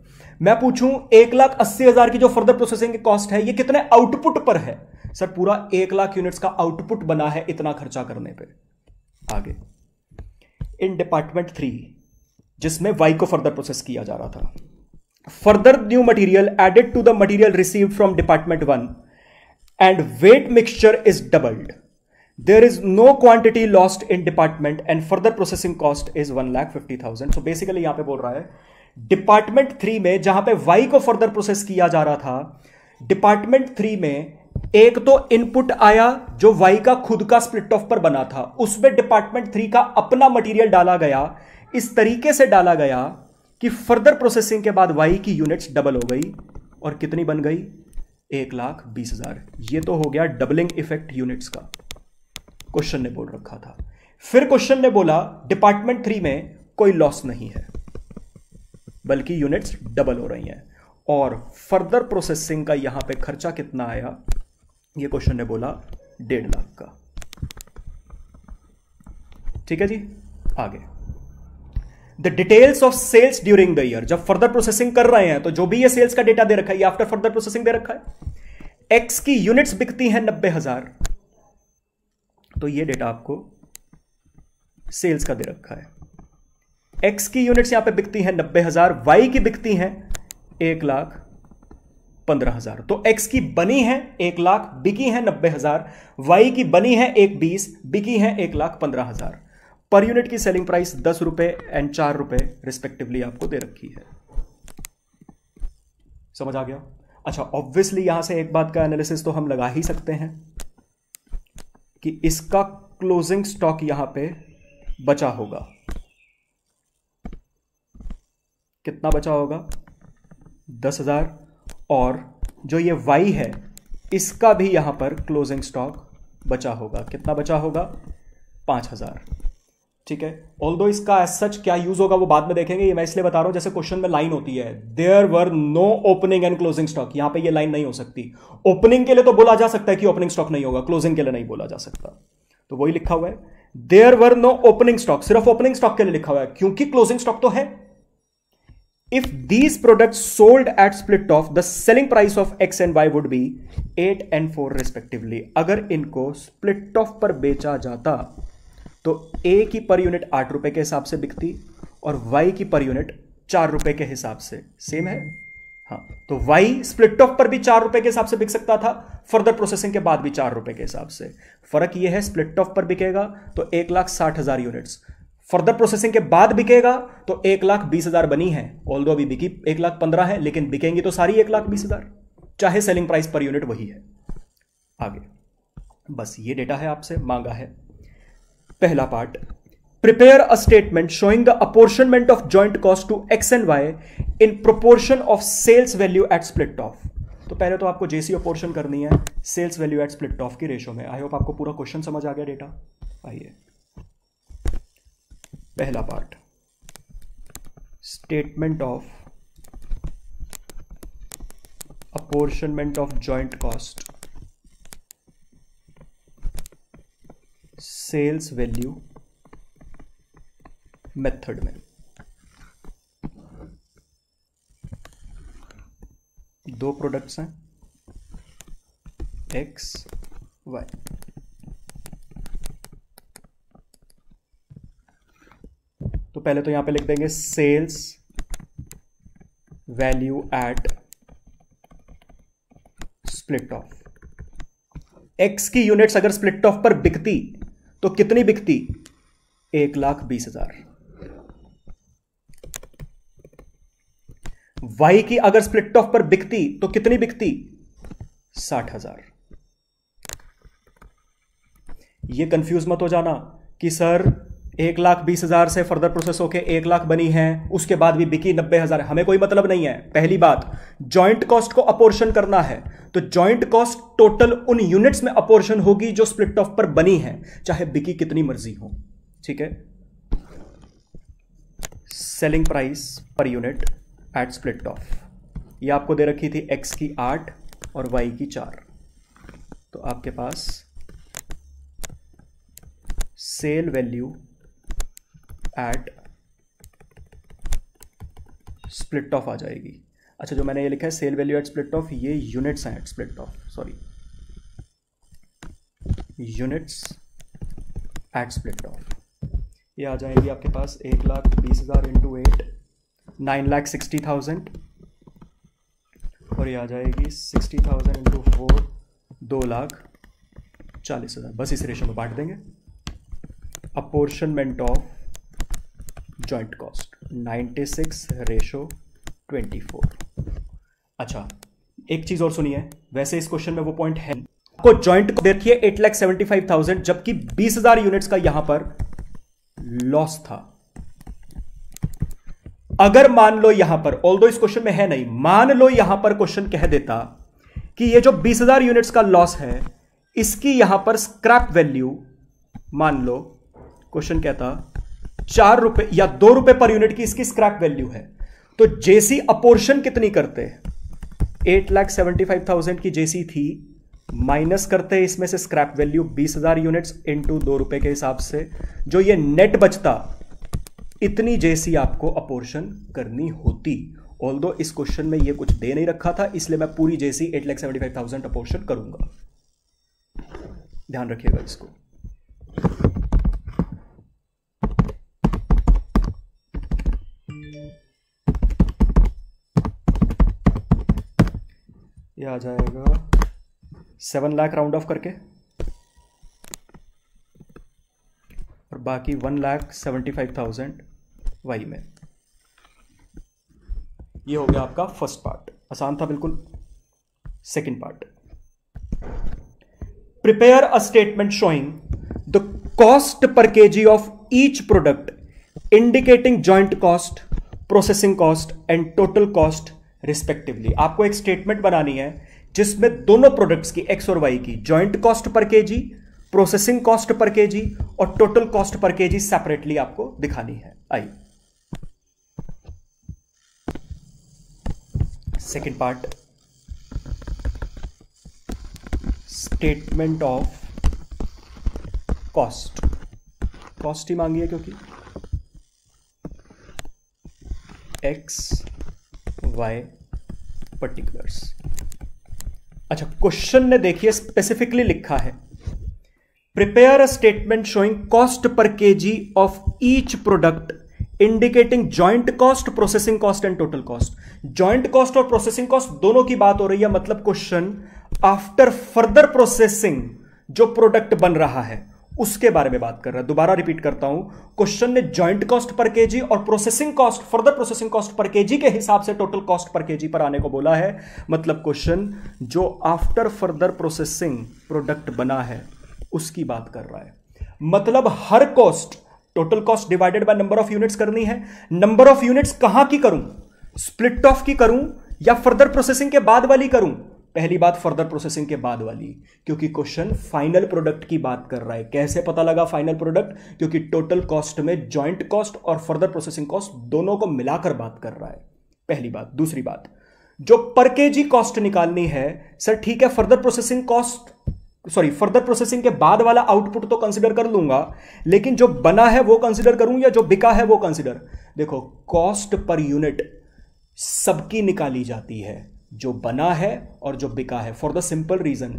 A: मैं पूछूं 1,80,000 की जो फर्दर प्रोसेसिंग की कॉस्ट है, ये कितने आउटपुट पर है? सर पूरा 1 लाख यूनिट्स का आउटपुट बना है इतना खर्चा करने पे. आगे, इन डिपार्टमेंट 3 जिसमें Y को फर्दर प्रोसेस किया जा रहा था, further new material added to the material received from department 1 and weight mixture is doubled. There is no quantity lost in department and further processing cost is 1,50,000. So basically यहां पे बोल रहा है डिपार्टमेंट 3 में जहां पे Y को फर्दर प्रोसेस किया जा रहा था, डिपार्टमेंट 3 में एक तो इनपुट आया जो Y का खुद का स्प्लिट ऑफ पर बना था, उसमें डिपार्टमेंट 3 का अपना मटेरियल डाला गया. इस तरीके से डाला गया कि फर्दर प्रोसेसिंग के बाद Y की यूनिट्स डबल हो गई और कितनी बन गई? 1,20,000. ये तो हो गया डबलिंग इफेक्ट यूनिट्स का. क्वेश्चन ने बोल रखा था. फिर क्वेश्चन ने बोला डिपार्टमेंट 3 में कोई लॉस नहीं है, बल्कि यूनिट्स डबल हो रही हैं. और फर्दर प्रोसेसिंग का यहां पे खर्चा कितना आया, ये क्वेश्चन ने बोला 1.5 लाख का। ठीक है जी, आगे the details of sales during the year. जब फर्दर प्रोसेसिंग कर रहे हैं तो जो भी ये सेल्स का डेटा दे रखा है, ये आफ्टर फर्दर प्रोसेसिंग दे रखा है। एक्स की यूनिट्स बिकती हैं 90,000, तो ये डेटा आपको सेल्स का दे रखा है। एक्स की यूनिट्स यहां पे बिकती हैं 90,000, वाई की बिकती हैं 1,15,000। तो एक्स की बनी है 1 लाख, बिकी है 90,000, वाई की बनी है 1,20,000, बिकी है 1,15,000। पर यूनिट की सेलिंग प्राइस 10 रुपए एंड 4 रुपए रिस्पेक्टिवली आपको दे रखी है। समझ आ गया? अच्छा, ऑब्वियसली यहां से एक बात का एनालिसिस तो हम लगा ही सकते हैं कि इसका क्लोजिंग स्टॉक यहां पे बचा होगा। कितना बचा होगा? 10,000। और जो ये वाई है इसका भी यहां पर क्लोजिंग स्टॉक बचा होगा। कितना बचा होगा? 5,000। ठीक है, ऑल्दो इसका एज सच क्या यूज होगा वो बाद में देखेंगे। ये मैं इसलिए बता रहा हूं, जैसे क्वेश्चन में लाइन होती है there were no opening and closing stock, यहां पे ये लाइन नहीं हो सकती। ओपनिंग के लिए तो बोला जा सकता है कि ओपनिंग स्टॉक नहीं होगा, क्लोजिंग के लिए नहीं बोला जा सकता। तो वही लिखा हुआ है, there were no opening stock, सिर्फ ओपनिंग स्टॉक के लिए लिखा हुआ है क्योंकि क्लोजिंग स्टॉक तो है। If these products sold at split of, the selling price of x and why would be 8 and 4 respectively. अगर इनको स्प्लिट ऑफ पर बेचा जाता तो ए की पर यूनिट 8 रुपए के हिसाब से बिकती और वाई की पर यूनिट 4 रुपए के हिसाब से। सेम है? हाँ, तो वाई स्प्लिट ऑफ पर भी 4 रुपए के हिसाब से बिक सकता था, फर्दर प्रोसेसिंग के बाद भी 4 रुपए के हिसाब से। फर्क यह है, स्प्लिट ऑफ पर बिकेगा तो 1,60,000 यूनिट्स, फर्दर प्रोसेसिंग के बाद बिकेगा तो 1,20,000 बनी है। ऑल्दो अभी बिकी 1,15,000 है, लेकिन बिकेंगी तो सारी 1,20,000, चाहे सेलिंग प्राइस पर यूनिट वही है। आगे बस ये डेटा है, आपसे मांगा है। पहला part, prepare a statement showing the apportionment of joint cost to X and Y in proportion of sales value at split off. तो पहले तो आपको जेसी अपॉर्शन करनी है sales value at split off की रेशो में। आई होप आपको पूरा क्वेश्चन समझ आ गया डेटा। आइए, पहला part, statement of apportionment of joint cost sales value method में। दो प्रोडक्ट्स हैं एक्स वाई। तो पहले तो यहां पे लिख देंगे sales value at split off. X की यूनिट्स अगर स्प्लिट ऑफ पर बिकती तो कितनी बिकती? 1,20,000। वाई की अगर स्प्लिट ऑफ पर बिकती तो कितनी बिकती? 60,000। ये कंफ्यूज मत हो जाना कि सर 1,20,000 से फर्दर प्रोसेस होके 1 लाख बनी है, उसके बाद भी बिकी 90,000। हमें कोई मतलब नहीं है। पहली बात, जॉइंट कॉस्ट को अपोर्शन करना है तो जॉइंट कॉस्ट टोटल उन यूनिट्स में अपोर्शन होगी जो स्प्लिट ऑफ पर बनी है, चाहे बिकी कितनी मर्जी हो। ठीक है, selling price per unit eight split off, ये आपको दे रखी थी एक्स की 8 और वाई की 4। तो आपके पास sale value at split off आ जाएगी। अच्छा, जो मैंने ये लिखा है sale value at split off, ये यूनिट्स हैं at split off, sorry, units at split off. ये आ जाएगी आपके पास 1,20,000 इंटू 8, 9,60,000, और ये आ जाएगी 60,000 इंटू 4, 2,40,000। बस इस रेशो में बांट देंगे। Apportionment of joint cost 96:24। अच्छा, एक चीज और सुनिए, वैसे इस क्वेश्चन में वो पॉइंट है, आपको जॉइंट देखिए 8,75,000, जबकि 20,000 यूनिट्स का यहां पर लॉस था। अगर मान लो यहां पर, ऑल्दो इस क्वेश्चन में है नहीं, मान लो यहां पर क्वेश्चन कह देता कि ये जो 20,000 यूनिट्स का लॉस है इसकी यहां पर स्क्रैप वैल्यू, मान लो क्वेश्चन कहता 4 रुपए या 2 रुपए पर यूनिट की इसकी स्क्रैप वैल्यू है, तो जेसी अपोर्शन कितनी करते? 8,75,000 की जेसी थी, माइनस करते हैं इसमें से स्क्रैप वैल्यू 20,000 यूनिट्स इंटू 2 रुपए के हिसाब से, जो ये नेट बचता, इतनी जेसी आपको अपोर्शन करनी होती। ऑल्दो इस क्वेश्चन में ये कुछ दे नहीं रखा था, इसलिए मैं पूरी जेसी 8,75,000 अपोर्शन करूंगा। ध्यान रखिएगा इसको। ये आ जाएगा 7 लाख राउंड ऑफ करके, और बाकी 1,75,000 वाई में। ये हो गया आपका फर्स्ट पार्ट, आसान था बिल्कुल। Second part, prepare a statement showing the cost per kg of each product indicating joint cost, processing cost and total cost respectively. आपको एक स्टेटमेंट बनानी है जिसमें दोनों प्रोडक्ट्स की एक्स और वाई की joint cost per kg, processing cost per kg और total cost per kg separately आपको दिखानी है। आई second part, statement of cost. Cost ही मांगी है क्योंकि एक्स वाई पर्टिकुलर्स। अच्छा, क्वेश्चन ने देखिए स्पेसिफिकली लिखा है prepare a statement showing cost per kg of each product indicating joint cost, processing cost and total cost. Joint cost और प्रोसेसिंग कॉस्ट दोनों की बात हो रही है, मतलब क्वेश्चन आफ्टर फर्दर प्रोसेसिंग जो प्रोडक्ट बन रहा है उसके बारे में बात कर रहा है। दोबारा रिपीट करता हूं, क्वेश्चन ने जॉइंट कॉस्ट पर केजी और processing cost, further processing cost per KG के हिसाब से टोटल कॉस्ट पर केजी पर आने को बोला है। मतलब क्वेश्चन जो आफ्टर फर्दर प्रोसेसिंग प्रोडक्ट बना है उसकी बात कर रहा है। मतलब हर cost total cost divided by number of units करनी है। नंबर ऑफ यूनिट्स कहां की करूं, स्प्लिट ऑफ की करूं या फर्दर प्रोसेसिंग के बाद वाली करूं? पहली बात फर्दर प्रोसेसिंग के बाद वाली, क्योंकि क्वेश्चन फाइनल प्रोडक्ट की बात कर रहा है। कैसे पता लगा फाइनल प्रोडक्ट? क्योंकि टोटल कॉस्ट में जॉइंट कॉस्ट और फर्दर प्रोसेसिंग कॉस्ट दोनों को मिलाकर बात कर रहा है, पहली बात। दूसरी बात, जो पर केजी कॉस्ट निकालनी है, सर ठीक है further processing cost, sorry further processing के बाद वाला आउटपुट तो कंसीडर कर लूंगा, लेकिन जो बना है वो कंसीडर करूं या जो बिका है वो कंसीडर? देखो, कॉस्ट पर यूनिट सबकी निकाली जाती है, जो बना है और जो बिका है, for the simple reason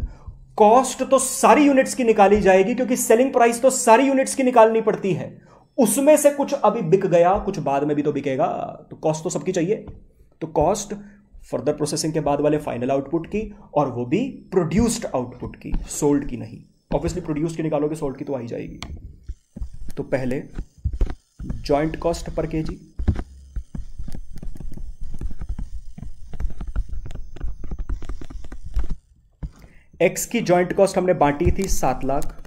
A: cost तो सारी यूनिट्स की निकाली जाएगी, क्योंकि सेलिंग प्राइस तो सारी यूनिट्स की निकालनी पड़ती है। उसमें से कुछ अभी बिक गया, कुछ बाद में भी तो बिकेगा, तो कॉस्ट तो सबकी चाहिए। तो कॉस्ट फर्दर प्रोसेसिंग के बाद वाले फाइनल आउटपुट की, और वो भी प्रोड्यूस्ड आउटपुट की, सोल्ड की नहीं। ऑब्वियसली प्रोड्यूस्ड की निकालोगे, सोल्ड की तो आ ही जाएगी। तो पहले joint cost per KG, x की जॉइंट कॉस्ट हमने बांटी थी 7 lakh,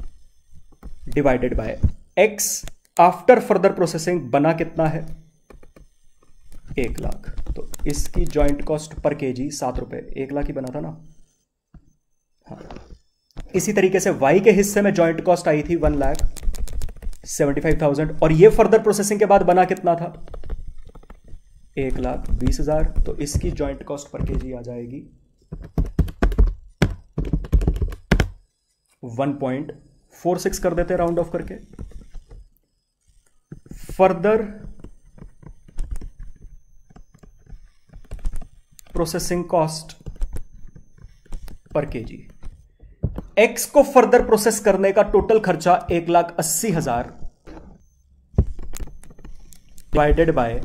A: divided by x after further processing बना कितना है, 1 लाख। तो इसकी जॉइंट कॉस्ट पर केजी 7 रुपए, 1 लाख ही बना था ना। हाँ, इसी तरीके से वाई के हिस्से में जॉइंट कॉस्ट आई थी 1,75,000, और ये फर्दर प्रोसेसिंग के बाद बना कितना था, 1,20,000। तो इसकी जॉइंट कॉस्ट पर केजी आ जाएगी 1.46 कर देते राउंड ऑफ करके। Further processing cost per KG, x को फर्दर प्रोसेस करने का टोटल खर्चा 1,80,000 डिवाइडेड बाय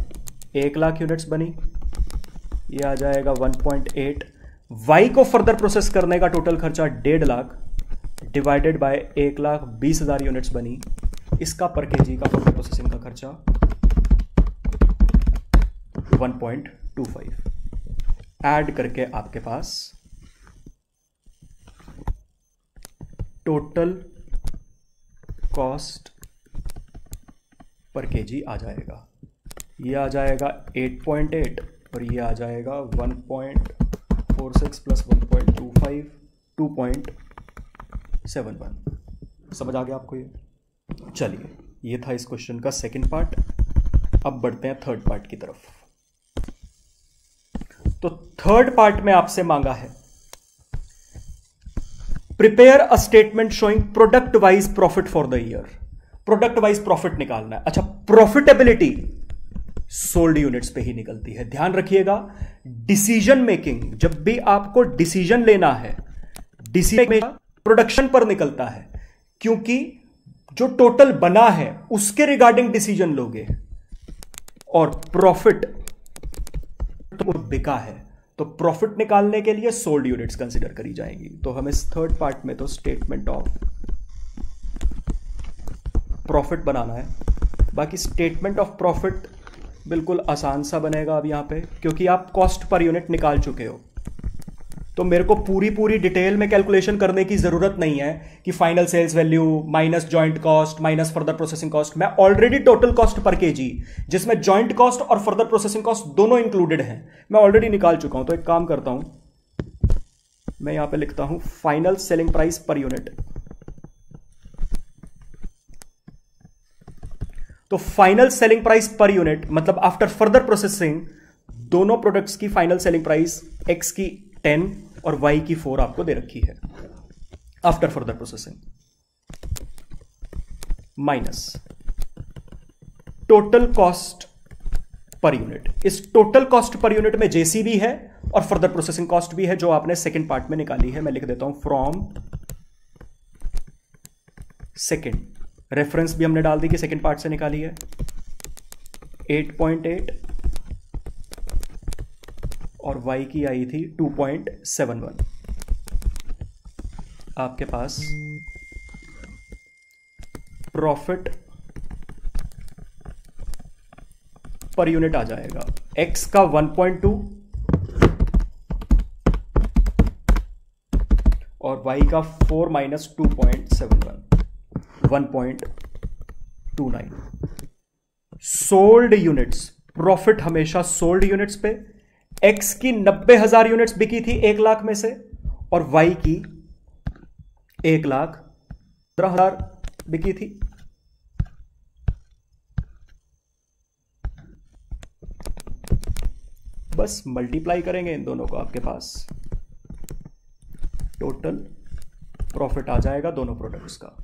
A: 1 लाख यूनिट्स बनी, ये आ जाएगा 1.8। वाई को फर्दर प्रोसेस करने का टोटल खर्चा 1.5 लाख डिवाइडेड बाय 1,20,000 यूनिट्स बनी, इसका पर केजी का फर्दर प्रोसेसिंग का खर्चा 1.25। ऐड करके आपके पास टोटल कॉस्ट पर केजी आ जाएगा। ये आ जाएगा 8.8 और ये आ जाएगा 1.46 प्लस 1.25 2.71। समझ आ गया आपको ये? चलिए, ये था इस क्वेश्चन का सेकंड पार्ट। अब बढ़ते हैं थर्ड पार्ट की तरफ। तो थर्ड पार्ट में आपसे मांगा है prepare a statement showing product wise profit for the year. Product wise profit निकालना है। अच्छा, प्रॉफिटेबिलिटी सोल्ड यूनिट्स पे ही निकलती है, ध्यान रखिएगा। डिसीजन मेकिंग, जब भी आपको डिसीजन लेना है, डिसीजन मेकिंग प्रोडक्शन पर निकलता है, क्योंकि जो टोटल बना है उसके रिगार्डिंग डिसीजन लोगे, और प्रॉफिट तो बिका है, तो प्रॉफिट निकालने के लिए सोल्ड यूनिट्स कंसीडर करी जाएंगी। तो हम इस थर्ड पार्ट में तो स्टेटमेंट ऑफ प्रॉफिट बनाना है। बाकी स्टेटमेंट ऑफ प्रॉफिट बिल्कुल आसान सा बनेगा अब यहां पे, क्योंकि आप कॉस्ट पर यूनिट निकाल चुके हो, तो मेरे को पूरी डिटेल में कैलकुलेशन करने की जरूरत नहीं है कि final sales value minus joint cost minus further processing cost. मैं already total cost per kg, जिसमें जॉइंट कॉस्ट और फर्दर प्रोसेसिंग कॉस्ट दोनों इंक्लूडेड हैं, मैं ऑलरेडी निकाल चुका हूं। तो एक काम करता हूं, मैं यहां पे लिखता हूं final selling price per unit. तो final selling price per unit मतलब आफ्टर फर्दर प्रोसेसिंग दोनों प्रोडक्ट्स की फाइनल सेलिंग प्राइस एक्स की 10 और y की 4 आपको दे रखी है after further processing, minus total cost per unit. इस टोटल कॉस्ट पर यूनिट में जेसी भी है और फर्दर प्रोसेसिंग कॉस्ट भी है, जो आपने सेकंड पार्ट में निकाली है। मैं लिख देता हूं फ्रॉम सेकंड, रेफरेंस भी हमने डाल दी कि सेकंड पार्ट से निकाली है 8.8 और y की आई थी 2.71। आपके पास प्रॉफिट पर यूनिट आ जाएगा x का 1.2 और y का 4 माइनस 2.71 1.29। सोल्ड यूनिट्स, प्रॉफिट हमेशा सोल्ड यूनिट्स पे। x की 90,000 यूनिट्स बिकी थी 1 लाख में से, और y की 1,15,000 बिकी थी। बस मल्टीप्लाई करेंगे इन दोनों को, आपके पास टोटल प्रॉफिट आ जाएगा दोनों प्रोडक्ट्स का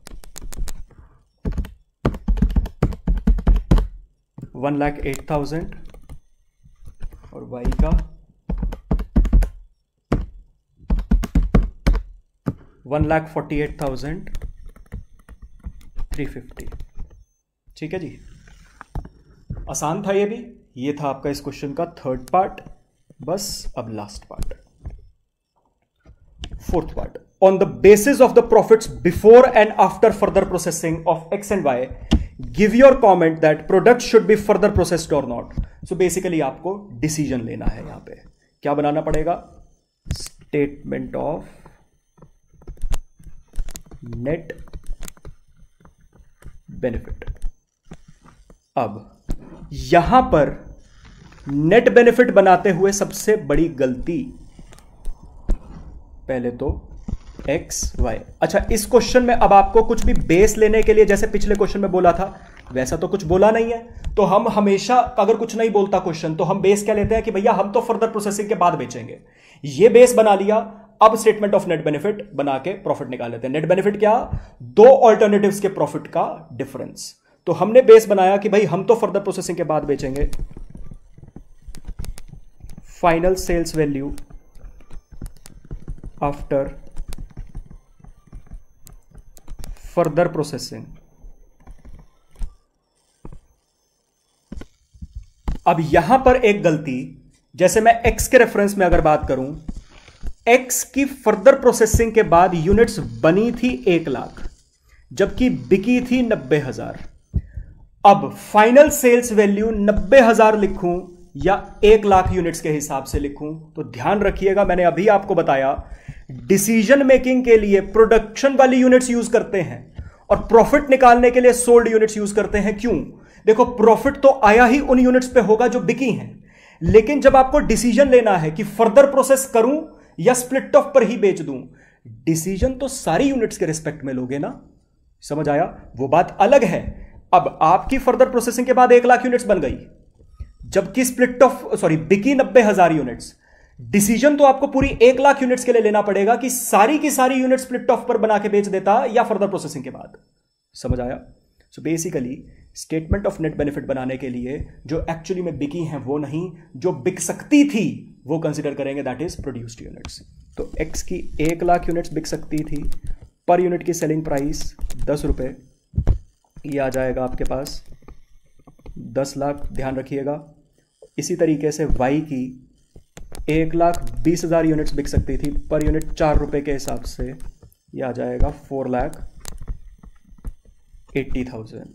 A: 1,08,000 और y का 1,48,350। ठीक है जी, आसान था ये भी। ये था आपका इस क्वेश्चन का थर्ड पार्ट। बस अब last part, fourth part. On the basis of the profits before and after further processing of x and y, give your comment that product should be further processed और नॉट। सो बेसिकली आपको डिसीजन लेना है। यहां पे क्या बनाना पड़ेगा? Statement of net benefit. अब यहां पर नेट बेनिफिट बनाते हुए सबसे बड़ी गलती, पहले तो एक्स वाई। अच्छा, इस क्वेश्चन में अब आपको कुछ भी बेस लेने के लिए, जैसे पिछले क्वेश्चन में बोला था वैसा तो कुछ बोला नहीं है, तो हम हमेशा अगर कुछ नहीं बोलता क्वेश्चन तो हम बेस क्या लेते हैं कि भैया हम तो फर्दर प्रोसेसिंग के बाद बेचेंगे। ये बेस बना लिया। अब स्टेटमेंट ऑफ नेट बेनिफिट बना के प्रॉफिट निकाल लेते हैं। नेट बेनिफिट क्या? दो ऑल्टरनेटिव्स के प्रॉफिट का डिफरेंस। तो हमने बेस बनाया कि भाई हम तो फर्दर प्रोसेसिंग के बाद बेचेंगे। Final sales value after further processing. अब यहां पर एक गलती, जैसे मैं x के रेफरेंस में अगर बात करूं, x की फर्दर प्रोसेसिंग के बाद यूनिट्स बनी थी 1 लाख, जबकि बिकी थी 90,000। अब फाइनल सेल्स वैल्यू 90,000 लिखूं या 1 लाख यूनिट्स के हिसाब से लिखूं, तो ध्यान रखिएगा, मैंने अभी आपको बताया डिसीजन मेकिंग के लिए प्रोडक्शन वाली यूनिट्स यूज करते हैं और प्रॉफिट निकालने के लिए सोल्ड यूनिट्स यूज करते हैं। क्यों? देखो, प्रॉफिट तो आया ही उन यूनिट्स पे होगा जो बिकी हैं, लेकिन जब आपको डिसीजन लेना है कि फर्दर प्रोसेस करूं या स्प्लिट ऑफ पर ही बेच दूं, डिसीजन तो सारी यूनिट्स के रिस्पेक्ट में लोगे ना। समझ आया? वो बात अलग है। अब आपकी फर्दर प्रोसेसिंग के बाद 1 लाख यूनिट्स बन गई, जबकि बिकी 90,000 यूनिट्स, डिसीजन तो आपको पूरी 1,00,000 यूनिट्स के लिए लेना पड़ेगा कि सारी की सारी यूनिट स्प्लिट ऑफ पर बना के बेच देता या फर्दर प्रोसेसिंग के बाद। समझ आया? So basically statement of net benefit बनाने के लिए जो एक्चुअली में बिकी हैं वो नहीं, जो बिक सकती थी वो कंसीडर करेंगे, दैट इज प्रोड्यूस्ड यूनिट्स। तो एक्स की 1,00,000 यूनिट्स बिक सकती थी, पर यूनिट की सेलिंग प्राइस 10 रुपए, ये आ जाएगा आपके पास 10 लाख, ध्यान रखिएगा। इसी तरीके से वाई की 1,20,000 यूनिट्स बिक सकती थी, पर यूनिट 4 रुपए के हिसाब से ये आ जाएगा 4,80,000।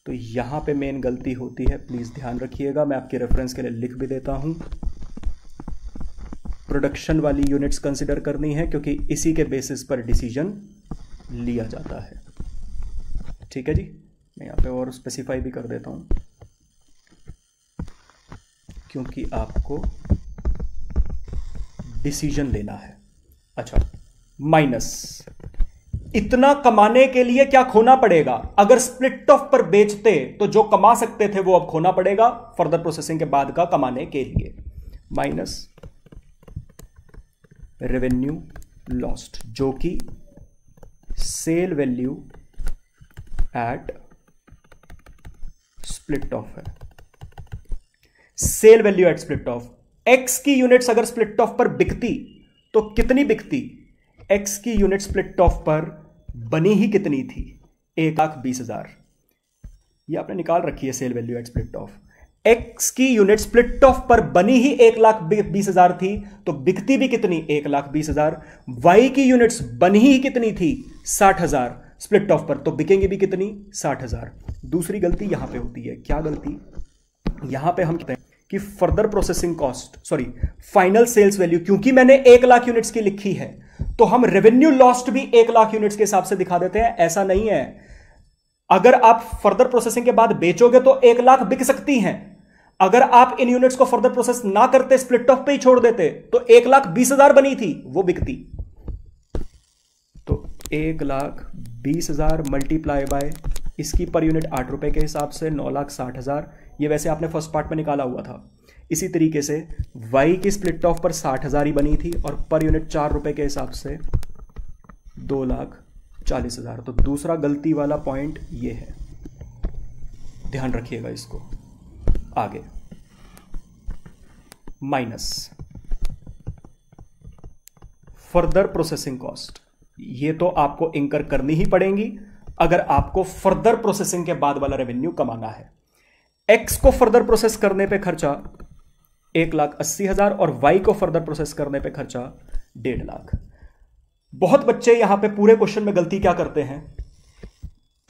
A: तो यहां पे मेन गलती होती है, प्लीज ध्यान रखिएगा। मैं आपके रेफरेंस के लिए लिख भी देता हूं, प्रोडक्शन वाली यूनिट्स कंसिडर करनी है क्योंकि इसी के बेसिस पर डिसीजन लिया जाता है। ठीक है जी, मैं यहां पे और स्पेसिफाई भी कर देता हूं क्योंकि आपको डिसीजन लेना है। अच्छा, माइनस इतना कमाने के लिए क्या खोना पड़ेगा? अगर स्प्लिट ऑफ पर बेचते तो जो कमा सकते थे वो अब खोना पड़ेगा फर्दर प्रोसेसिंग के बाद का कमाने के लिए। माइनस रेवेन्यू लॉस्ट, जो कि sale value at split off है। Sale value at split off, x की यूनिट्स अगर स्प्लिट ऑफ पर बिकती तो कितनी बिकती? एक्स की यूनिट स्प्लिट ऑफ पर बनी ही कितनी थी? 1,20,000। ये आपने निकाल रखी है sale value at split off. X की यूनिट स्प्लिट ऑफ पर बनी ही 1,20,000 थी, तो बिकती भी कितनी? 1,20,000। वाई की यूनिट्स बनी ही कितनी थी? 60,000। स्प्लिट ऑफ पर तो बिकेंगे भी कितनी? 60,000। दूसरी गलती यहां पे होती है। क्या गलती? यहां पे हम कहते हैं कि further processing cost, sorry final sales value, क्योंकि मैंने 1,00,000 यूनिट्स की लिखी है तो हम रेवेन्यू लॉस्ट भी 1,00,000 यूनिट्स के हिसाब से दिखा देते हैं। ऐसा नहीं है। अगर आप फर्दर प्रोसेसिंग के बाद बेचोगे तो 1,00,000 बिक सकती हैं। अगर आप इन यूनिट्स को फर्दर प्रोसेस ना करते, स्प्लिट ऑफ पे ही छोड़ देते, तो 1,20,000 बनी थी वो बिकती। तो 1,20,000 मल्टीप्लाई बाय इसकी पर यूनिट 8 रुपए के हिसाब से 9,60,000। ये वैसे आपने फर्स्ट पार्ट में निकाला हुआ था। इसी तरीके से वाई की स्प्लिट ऑफ पर 60,000 ही बनी थी और पर यूनिट 4 रुपए के हिसाब से 2,40,000। तो दूसरा गलती वाला पॉइंट ये है, ध्यान रखिएगा इसको। आगे माइनस फर्दर प्रोसेसिंग कॉस्ट, ये तो आपको इंकर करनी ही पड़ेगी अगर आपको फर्दर प्रोसेसिंग के बाद वाला रेवेन्यू कमाना है। एक्स को फर्दर प्रोसेस करने पे खर्चा 1,80,000 और वाई को फर्दर प्रोसेस करने पे खर्चा 1.5 लाख। बहुत बच्चे यहां पे पूरे क्वेश्चन में गलती क्या करते हैं,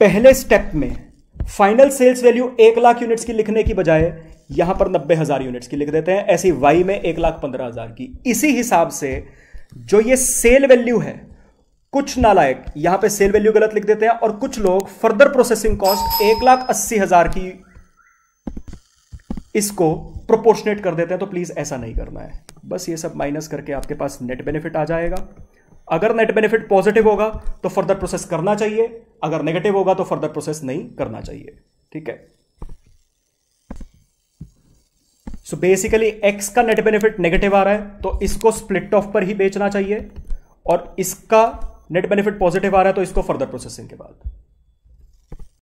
A: पहले स्टेप में फाइनल सेल्स वैल्यू 1,00,000 यूनिट्स की लिखने की बजाय यहां पर 90,000 यूनिट्स की लिख देते हैं। ऐसी वाई में 1,15,000 की। इसी हिसाब से जो ये सेल वैल्यू है, कुछ नालायक यहां पे सेल वैल्यू गलत लिख देते हैं और कुछ लोग फर्दर प्रोसेसिंग कॉस्ट 1,80,000 की इसको प्रोपोर्शनेट कर देते हैं। तो प्लीज ऐसा नहीं करना है। बस ये सब माइनस करके आपके पास नेट बेनिफिट आ जाएगा। अगर नेट बेनिफिट पॉजिटिव होगा तो फर्दर प्रोसेस करना चाहिए, अगर नेगेटिव होगा तो फर्दर प्रोसेस नहीं करना चाहिए। ठीक है। सो बेसिकली एक्स का नेट बेनिफिट नेगेटिव आ रहा है तो इसको स्प्लिट ऑफ पर ही बेचना चाहिए, और इसका नेट बेनिफिट पॉजिटिव आ रहा है तो इसको फर्दर प्रोसेसिंग के बाद।